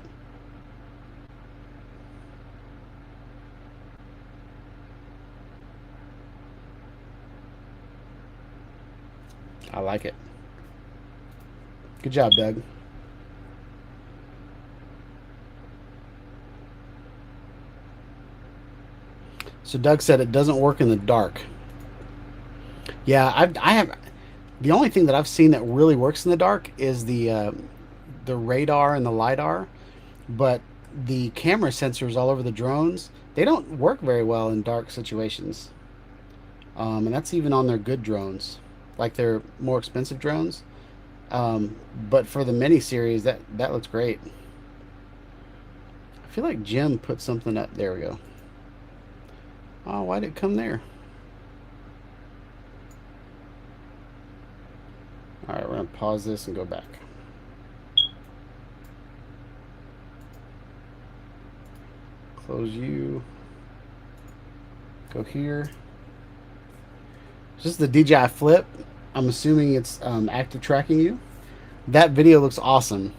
I like it. Good job, Doug. So Doug said it doesn't work in the dark. Yeah, I have. The only thing that I've seen that really works in the dark is the radar and the lidar, but the camera sensors all over the drones, they don't work very well in dark situations. And that's even on their good drones, like their more expensive drones. But for the mini series, that looks great. I feel like Jim put something up. There we go. Oh, why did it come there? All right, we're gonna pause this and go back. Close you. Go here. This is the DJI Flip. I'm assuming it's active tracking you. That video looks awesome.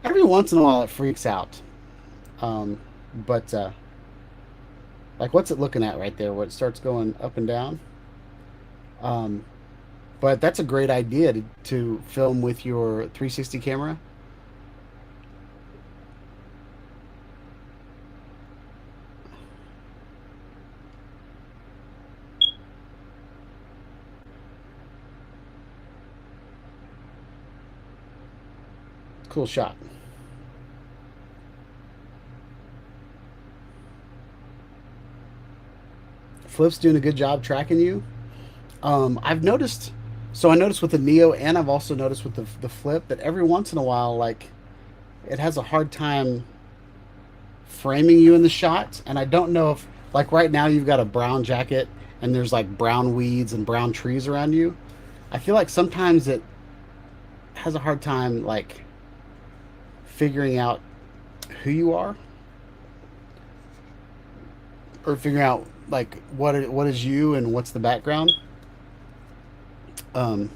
Every once in a while it freaks out. But like, what's it looking at right there where it starts going up and down? But that's a great idea to film with your 360 camera. Cool shot. Flip's doing a good job tracking you. I've noticed, so I noticed with the Neo, and I've also noticed with the Flip, that every once in a while, like, it has a hard time framing you in the shot. And I don't know if, like, right now you've got a brown jacket and there's like brown weeds and brown trees around you. I feel like sometimes it has a hard time, like, figuring out who you are, or figuring out like what is you and what's the background. Um,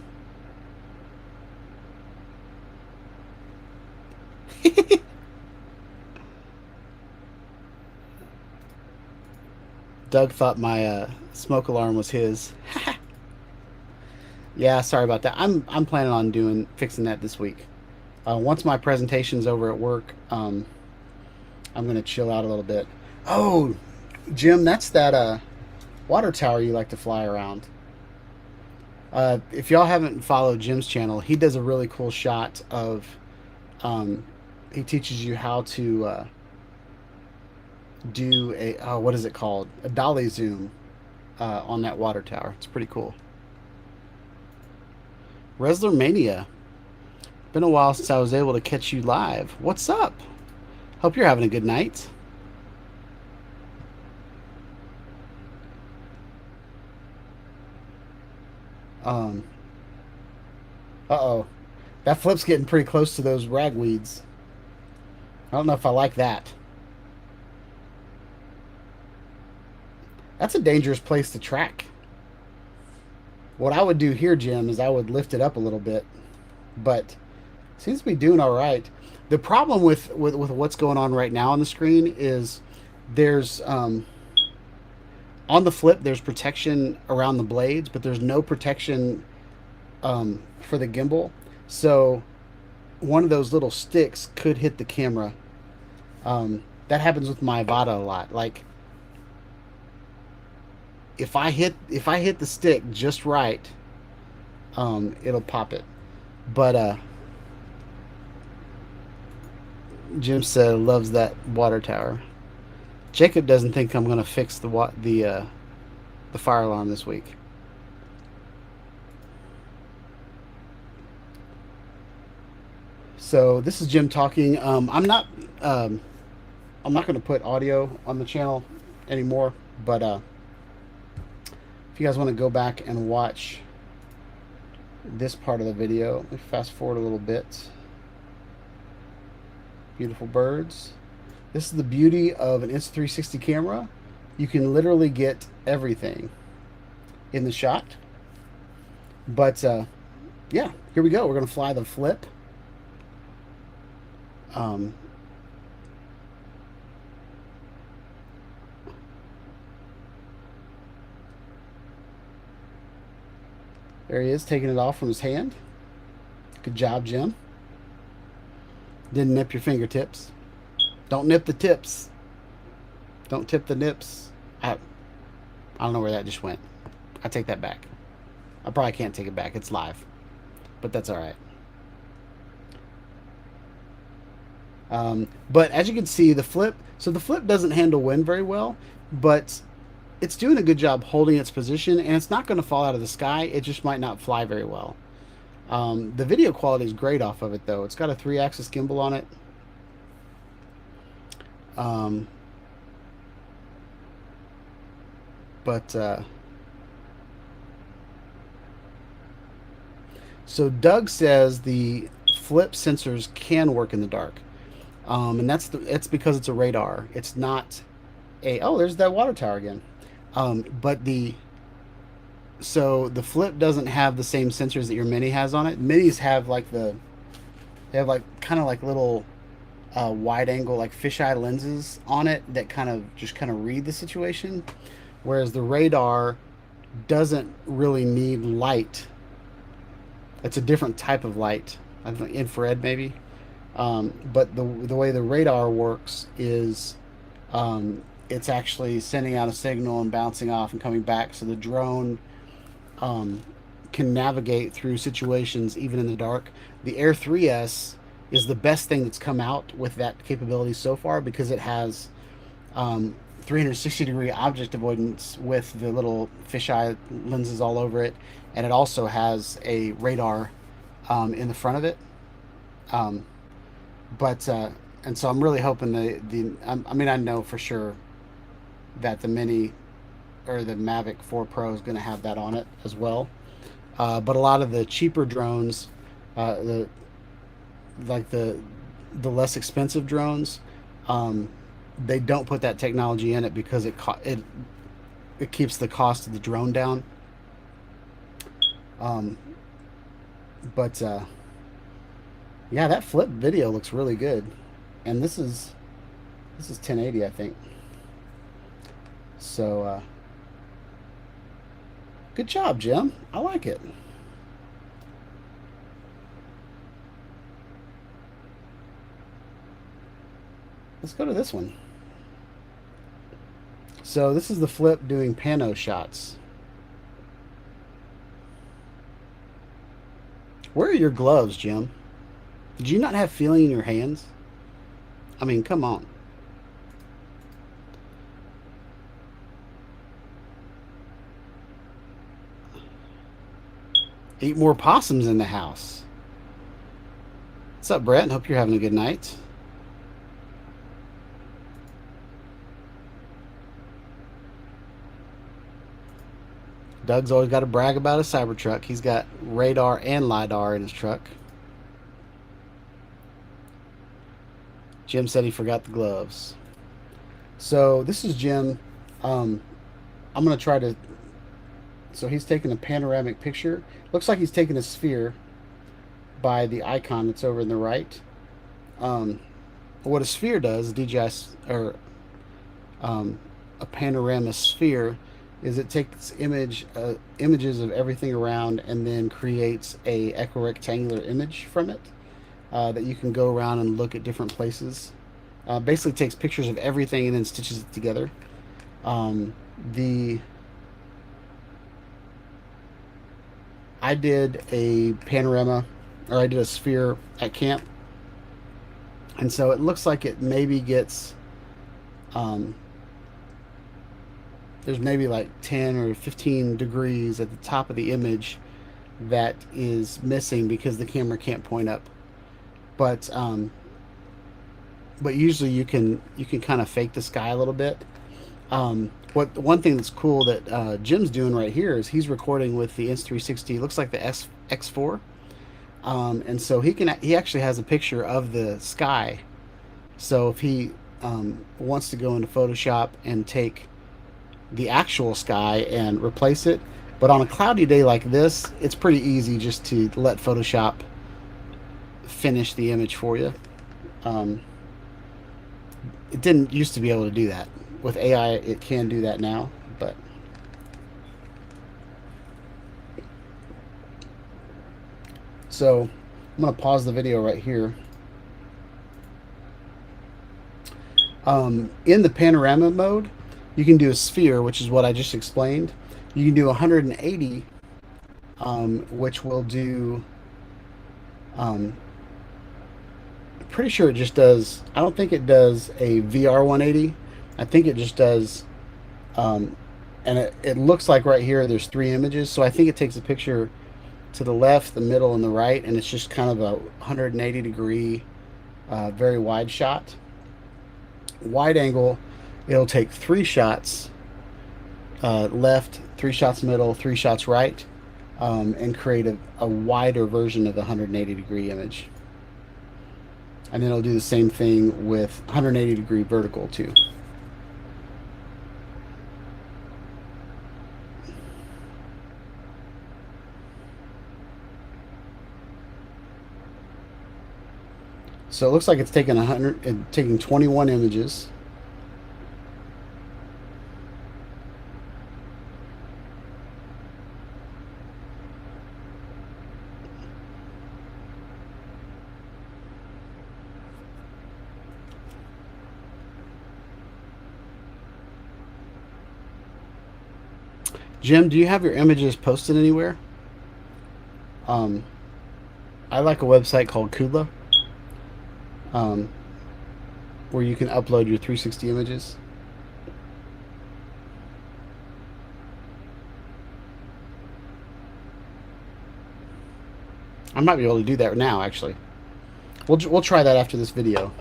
Doug thought my smoke alarm was his. Yeah, sorry about that. I'm planning on fixing that this week. Once my presentation's over at work, I'm gonna chill out a little bit. Oh, Jim, that's that water tower you like to fly around. If y'all haven't followed Jim's channel, he does a really cool shot of. He teaches you how to do a what is it called? A dolly zoom on that water tower. It's pretty cool. Wrestler Mania. Been a while since I was able to catch you live. What's up? Hope you're having a good night. Uh-oh. That flip's getting pretty close to those ragweeds. I don't know if I like that. That's a dangerous place to track. What I would do here, Jim, is I would lift it up a little bit. But seems to be doing all right. The problem with what's going on right now on the screen is there's on the flip there's protection around the blades, but there's no protection for the gimbal. So one of those little sticks could hit the camera. That happens with my Avata a lot. Like if I hit the stick just right, it'll pop it. But Jim said loves that water tower. Jacob doesn't think I'm gonna fix the fire alarm this week. So this is Jim talking. I'm not going to put audio on the channel anymore, but if you guys want to go back and watch this part of the video, let me fast forward a little bit. Beautiful birds. This is the beauty of an Insta360 camera. You can literally get everything in the shot. But yeah, here we go. We're going to fly the flip. There he is, taking it off from his hand. Good job, Jim. Didn't nip your fingertips. Don't nip the tips. Don't tip the nips. I don't know where that just went. I take that back. I probably can't take it back. It's live. But that's all right. But as you can see, the flip doesn't handle wind very well, but it's doing a good job holding its position, and it's not going to fall out of the sky. It just might not fly very well. The video quality is great off of it, though. It's got a 3-axis gimbal on it. So Doug says the flip sensors can work in the dark. And it's because it's a radar. It's not a, oh, there's that water tower again. So the flip doesn't have the same sensors that your Mini has on it. Minis have kind of like little wide angle, like fisheye lenses on it that kind of read the situation. Whereas the radar doesn't really need light. It's a different type of light. I think infrared maybe. But the way the radar works is it's actually sending out a signal and bouncing off and coming back, so the drone can navigate through situations even in the dark. The Air 3S is the best thing that's come out with that capability so far, because it has 360-degree object avoidance with the little fisheye lenses all over it, and it also has a radar in the front of it. And so I'm really hoping I mean, I know for sure that the Mini or the Mavic 4 Pro is going to have that on it as well. But a lot of the cheaper drones, the less expensive drones, they don't put that technology in it because it keeps the cost of the drone down. Yeah, that flip video looks really good, and this is 1080, I think. So good job, Jim. I like it. Let's go to this one. So this is the flip doing pano shots. Where are your gloves, Jim? Did you not have feeling in your hands? I mean, come on. Eat more possums in the house. What's up, Brett? Hope you're having a good night. Doug's always got to brag about his Cybertruck. He's got radar and LiDAR in his truck. Jim said he forgot the gloves. So this is Jim. I'm going to try to... So he's taking a panoramic picture. Looks like he's taking a sphere by the icon that's over in the right. What a sphere does, DJI, or a panorama sphere, is it takes images of everything around and then creates a equirectangular image from it that you can go around and look at different places. Basically takes pictures of everything and then stitches it together. I did a panorama, or I did a sphere at camp, and so it looks like it maybe gets there's maybe like 10 or 15 degrees at the top of the image that is missing because the camera can't point up. But usually you can kind of fake the sky a little bit. One thing that's cool that Jim's doing right here is he's recording with the Insta360. It looks like the X4, and so he actually has a picture of the sky. So if he wants to go into Photoshop and take the actual sky and replace it, but on a cloudy day like this, it's pretty easy just to let Photoshop finish the image for you. It didn't used to be able to do that. With AI, it can do that now, but so I'm going to pause the video right here. In the panorama mode, you can do a sphere, which is what I just explained. You can do 180, which will do... pretty sure it just does... I don't think it does a VR 180. I think it just does... and it looks like right here there's 3 images, so I think it takes a picture to the left, the middle, and the right, and it's just kind of a 180 degree very wide shot. Wide angle, it'll take 3 shots left, 3 shots middle, 3 shots right, and create a wider version of the 180 degree image. And then it'll do the same thing with 180 degree vertical too. So it looks like it's taking 21 images. Jim, do you have your images posted anywhere? I like a website called Kudla, where you can upload your 360 images. I might be able to do that now, actually. We'll try that after this video.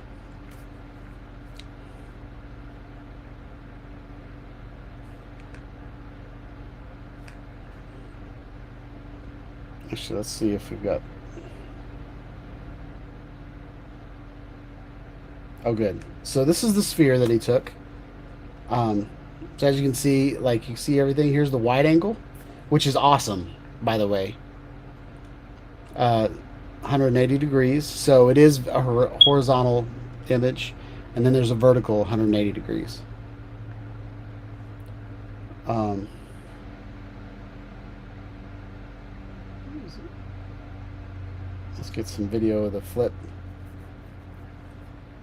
Actually, let's see if we've got... Oh, good. So this is the sphere that he took. So as you can see, like, you see everything. Here's the wide angle, which is awesome, by the way. 180 degrees. So it is a horizontal image, and then there's a vertical 180 degrees. Let's get some video of the flip.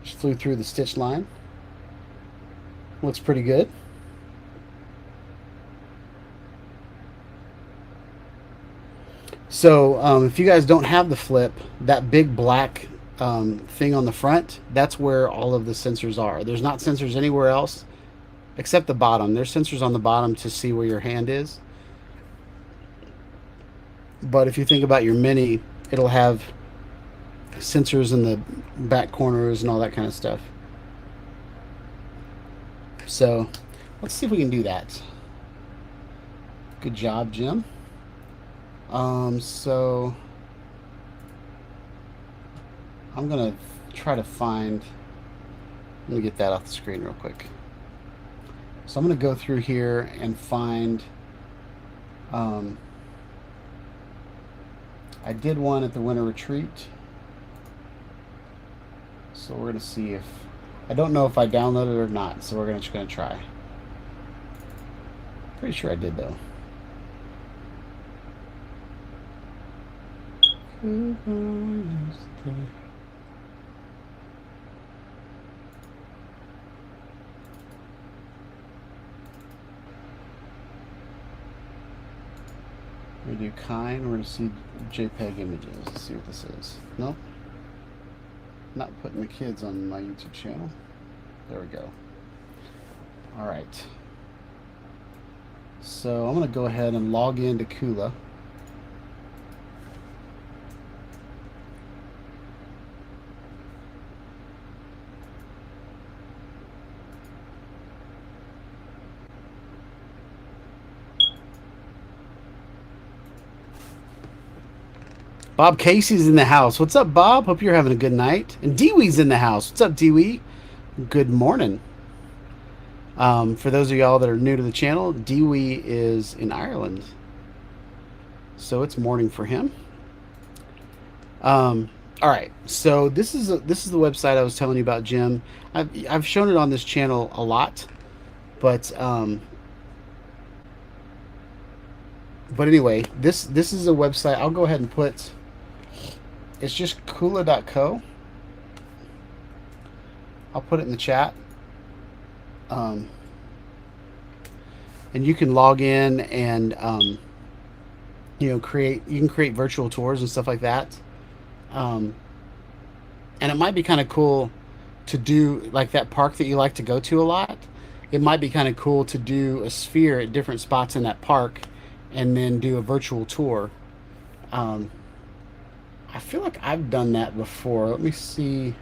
Just flew through the stitch line. Looks pretty good. So if you guys don't have the flip, that big black thing on the front, that's where all of the sensors are. There's not sensors anywhere else except the bottom. There's sensors on the bottom to see where your hand is. But if you think about your Mini, it'll have sensors in the back corners and all that kind of stuff. So let's see if we can do that. Good job, Jim. So I'm gonna try to find. Let me get that off the screen real quick. So I'm gonna go through here and find. I did one at the winter retreat. So we're gonna see if I don't know if I downloaded it or not. So we're just gonna try. Pretty sure I did though. We do kind. We're going to see JPEG images. Let's see what this is. Nope. Not putting the kids on my YouTube channel. There we go. All right. So I'm going to go ahead and log into Kula. Bob Casey's in the house. What's up, Bob? Hope you're having a good night. And Dewey's in the house. What's up, Dewey? Good morning. For those of y'all that are new to the channel, Dewey is in Ireland, so it's morning for him. All right. So this is the website I was telling you about, Jim. I've shown it on this channel a lot, but anyway, this is a website. I'll go ahead and put. It's just Kula.co. I'll put it in the chat. And you can log in and you can create virtual tours and stuff like that. And it might be kind of cool to do like that park that you like to go to a lot. It might be kind of cool to do a sphere at different spots in that park and then do a virtual tour. I feel like I've done that before. Let me see.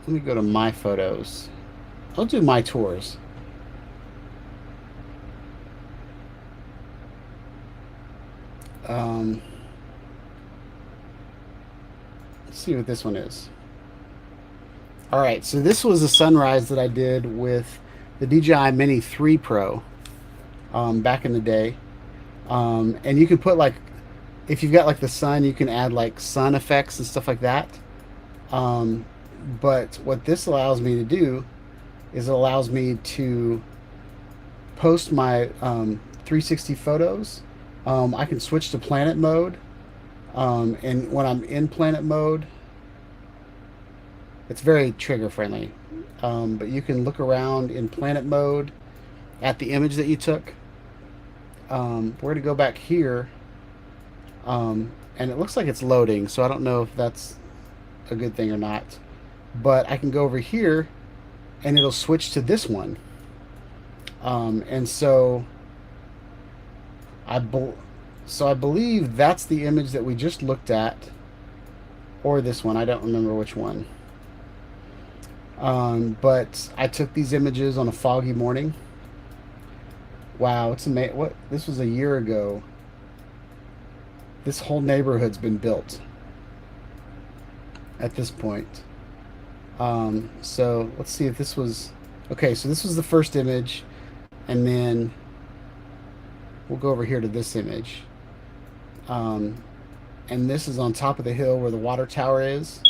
Let me go to my photos. I'll do my tours. Let's see what this one is. All right, so this was a sunrise that I did with the DJI Mini 3 Pro back in the day. And you can put like, if you've got like the sun, you can add like sun effects and stuff like that. But what this allows me to do is it allows me to post my 360 photos. I can switch to planet mode. And when I'm in planet mode, it's very trigger friendly. But you can look around in planet mode at the image that you took. We're going to go back here. And it looks like it's loading, so I don't know if that's a good thing or not. But I can go over here and it'll switch to this one. And so I believe that's the image that we just looked at, or this one. I don't remember which one. But I took these images on a foggy morning. Wow, it's amazing. What? This was a year ago. This whole neighborhood's been built at this point. So let's see if this was okay. So this was the first image, and then we'll go over here to this image. And this is on top of the hill where the water tower is.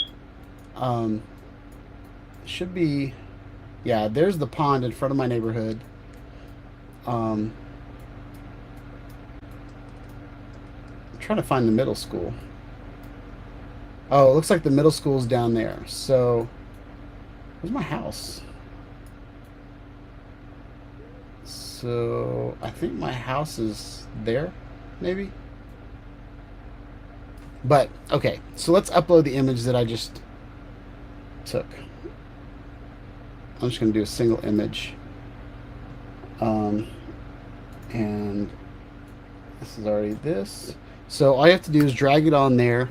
Should be, yeah, there's the pond in front of my neighborhood. I'm trying to find the middle school. Oh, it looks like the middle school's down there. So, where's my house? So, I think my house is there, maybe? But, okay, so let's upload the image that I just took. I'm just going to do a single image. And This is already this. So all you have to do is drag it on there.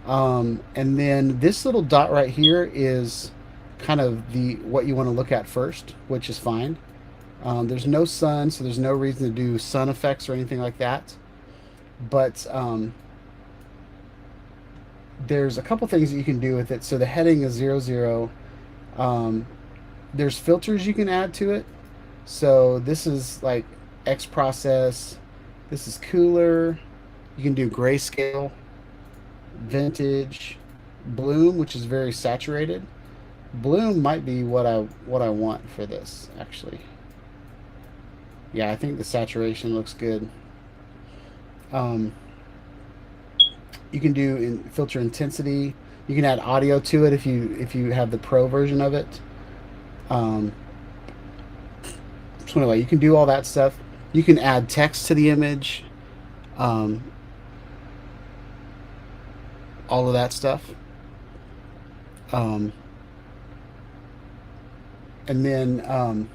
And then this little dot right here is kind of the what you want to look at first, which is fine. There's no sun, so there's no reason to do sun effects or anything like that. But there's a couple things that you can do with it. So the heading is 00. There's filters you can add to it. So this is like X process. This is cooler. You can do grayscale, vintage, bloom, which is very saturated. Bloom might be what I want for this actually. Yeah, I think the saturation looks good. You can do filter intensity. You can add audio to it if you have the pro version of it. So anyway, you can do all that stuff. You can add text to the image. All of that stuff. And then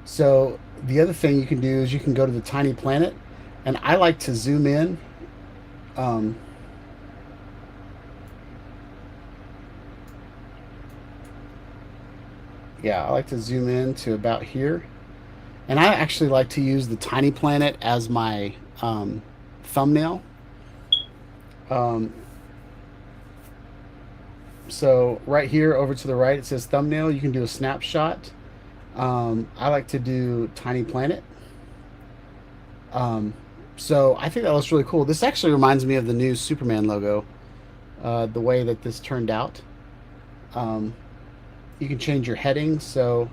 so the other thing you can do is you can go to the tiny planet, and I like to zoom in. Yeah, I like to zoom in to about here. And I actually like to use the tiny planet as my thumbnail. So right here over to the right it says thumbnail. You can do a snapshot. I like to do tiny planet. So I think that looks really cool. This actually reminds me of the new Superman logo, the way that this turned out. You can change your heading, so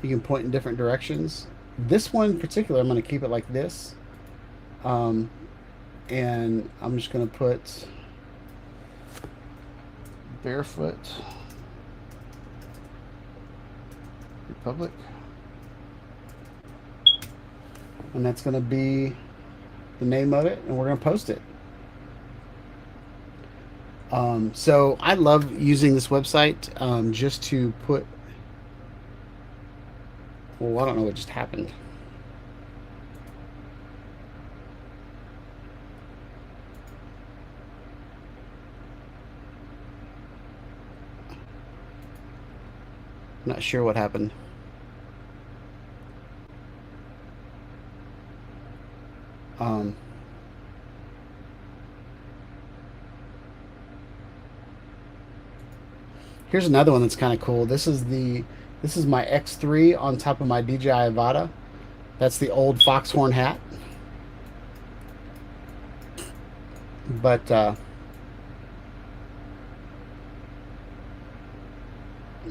you can point in different directions. This one in particular, I'm going to keep it like this. And I'm just going to put Barefoot Republic. And that's going to be the name of it, and we're going to post it. So I love using this website just to put. Well, I don't know what just happened. I'm not sure what happened. Here's another one that's kind of cool. This is my X3 on top of my DJI Avata. That's the old foxhorn hat. But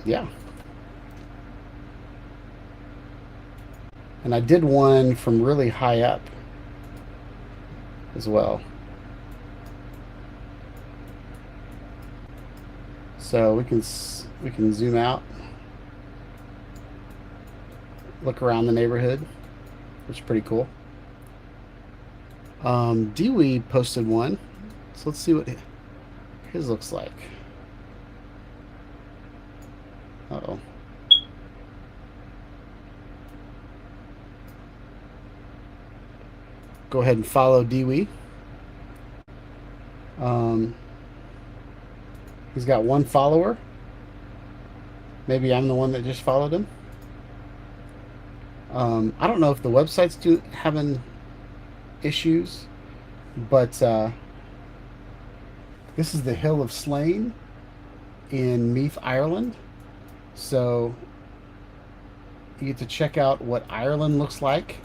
yeah. And I did one from really high up as well. So we can zoom out, look around the neighborhood, which is pretty cool. Dewey posted one, so let's see what his looks like. Uh-oh. Go ahead and follow Dewey. He's got one follower. Maybe I'm the one that just followed him. I don't know if the website's having issues, but this is the Hill of Slane in Meath, Ireland. So you get to check out what Ireland looks like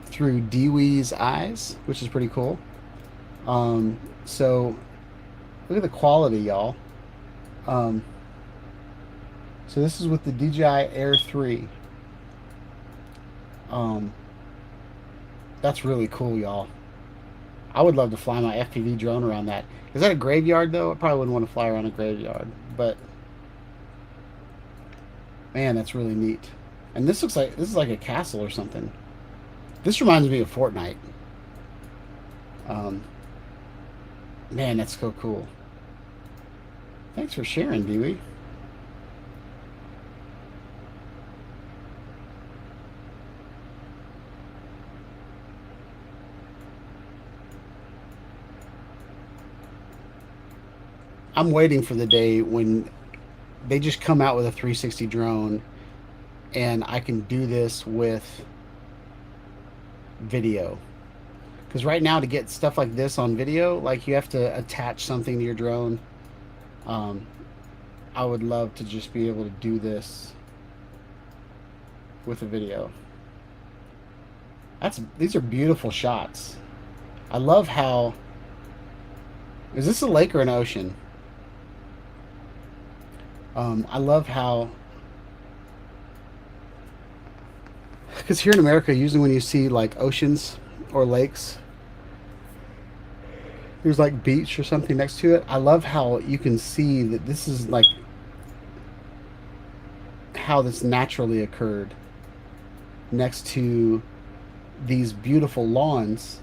through Dewey's eyes, which is pretty cool. So look at the quality, y'all. So this is with the DJI Air 3. That's really cool, y'all. I would love to fly my FPV drone around that. Is that a graveyard, though? I probably wouldn't want to fly around a graveyard, but man, that's really neat. And this is like a castle or something. This reminds me of Fortnite. Man, that's so cool. Thanks for sharing, Dewey. I'm waiting for the day when they just come out with a 360 drone and I can do this with video. Because right now, to get stuff like this on video, like you have to attach something to your drone. Um, I would love to just be able to do this with a video. These are beautiful shots. I love how. Is this a lake or an ocean? I love how. Because here in America, usually when you see like oceans or lakes, there's like beach or something next to it. I love how you can see that this is like how this naturally occurred next to these beautiful lawns.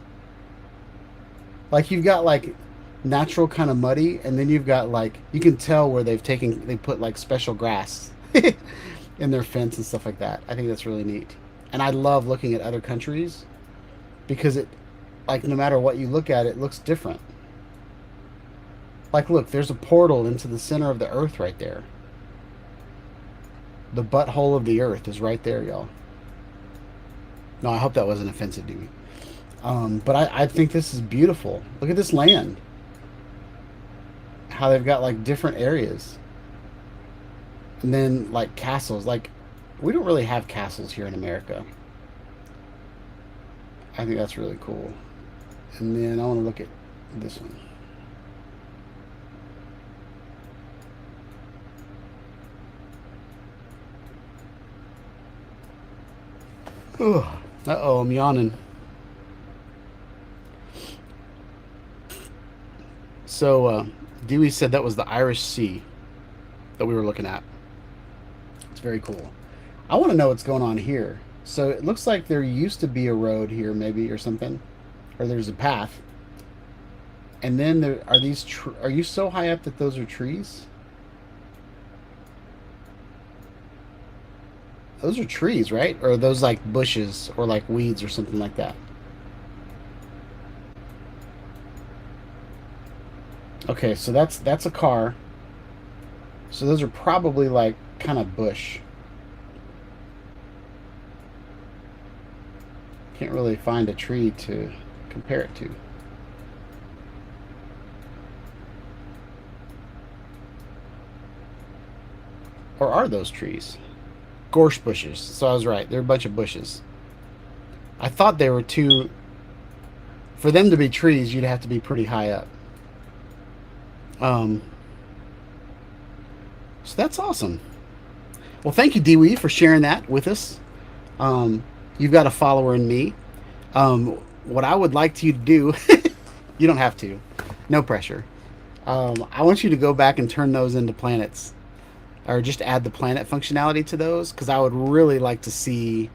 Like you've got like natural kind of muddy, and then you've got like, you can tell where they put like special grass in their fence and stuff like that. I think that's really neat. And I love looking at other countries because it, like, no matter what you look at, it looks different. Like, look, there's a portal into the center of the earth right there. The butthole of the earth is right there, y'all. No, I hope that wasn't offensive to me. But I think this is beautiful. Look at this land. How they've got like different areas. And then like castles. Like, we don't really have castles here in America. I think that's really cool. And then I want to look at this one. Uh-oh, I'm yawning. So, Dewey said that was the Irish Sea that we were looking at. It's very cool. I want to know what's going on here. So it looks like there used to be a road here, maybe, or something, or there's a path. And then there are these. Are you so high up that those are trees? Those are trees, right? Or are those like bushes or like weeds or something like that? Okay, so that's a car. So those are probably like kind of bush. Can't really find a tree to compare it to. Or are those trees? Gorse bushes. So I was right. They're a bunch of bushes. I thought they were too... For them to be trees, you'd have to be pretty high up. So that's awesome. Well, thank you, Dewey, for sharing that with us. You've got a follower in me. What I would like you to do... You don't have to. No pressure. I want you to go back and turn those into planets. Or just add the planet functionality to those, because I would really like to see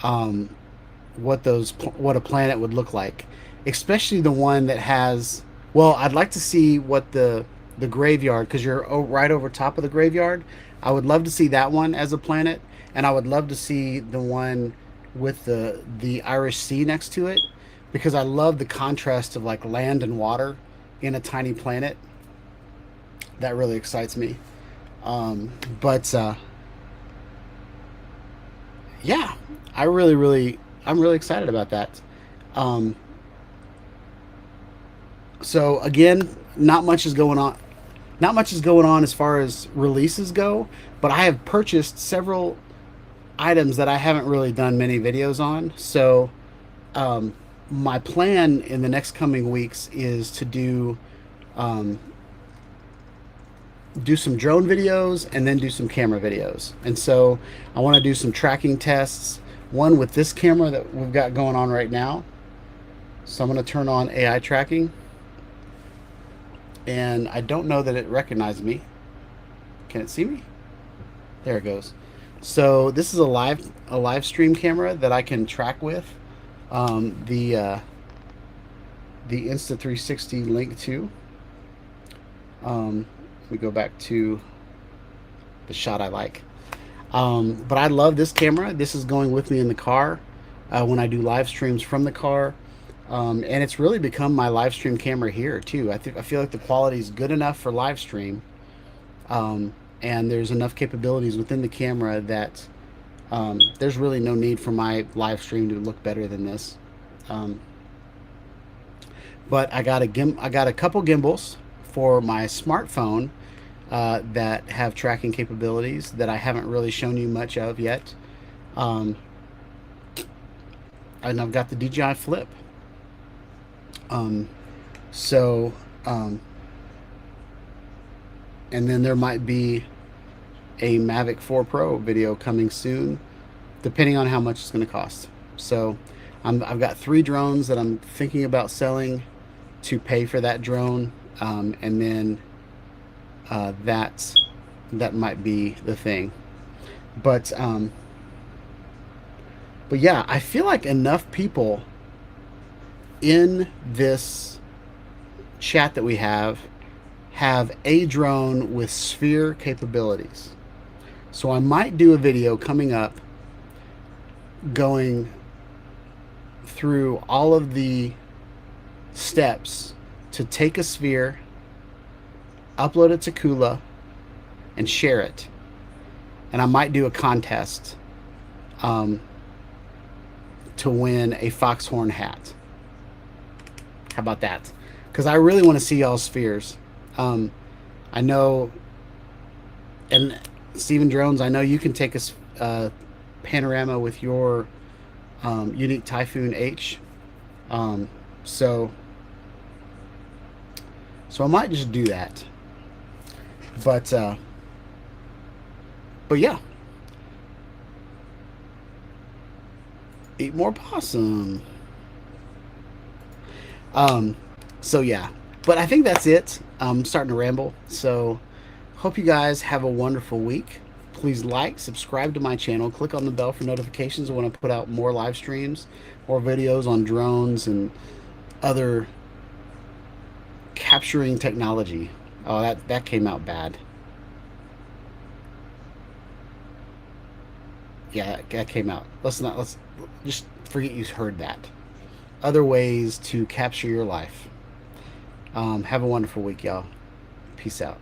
what a planet would look like, especially the one that has. Well, I'd like to see what the graveyard, because you're right over top of the graveyard. I would love to see that one as a planet, and I would love to see the one with the Irish Sea next to it, because I love the contrast of like land and water in a tiny planet. That really excites me. Yeah, I'm really excited about that. So again, not much is going on. Not much is going on as far as releases go, but I have purchased several items that I haven't really done many videos on. So, my plan in the next coming weeks is to do some drone videos and then do some camera videos. And so I want to do some tracking tests, one with this camera that we've got going on right now. So I'm going to turn on AI tracking, and I don't know that it recognized me. Can it see me? There it goes. So this is a live stream camera that I can track with the Insta360 Link 2. We go back to the shot I like. But I love this camera. This is going with me in the car when I do live streams from the car. And it's really become my live stream camera here too. I feel like the quality is good enough for live stream, and there's enough capabilities within the camera that there's really no need for my live stream to look better than this. But I got a couple gimbals for my smartphone that have tracking capabilities that I haven't really shown you much of yet. And I've got the DJI Flip. So, and then there might be a Mavic 4 Pro video coming soon, depending on how much it's going to cost. So, I've got 3 drones that I'm thinking about selling to pay for that drone, and then that might be the thing. But yeah, I feel like enough people in this chat that we have a drone with sphere capabilities. So I might do a video coming up going through all of the steps to take a sphere, upload it to Kula, and share it. And I might do a contest to win a Foxhorn hat. How about that? Because I really want to see y'all's spheres. I know, and Steven Drones, I know you can take a panorama with your unique Typhoon H. So I might just do that. But yeah. Eat more possum. So yeah. But I think that's it. I'm starting to ramble. So hope you guys have a wonderful week. Please like, subscribe to my channel, click on the bell for notifications when I put out more live streams or videos on drones and other capturing technology. Oh, that came out bad. Yeah, that came out. Let's just forget you heard that. Other ways to capture your life. Have a wonderful week, y'all. Peace out.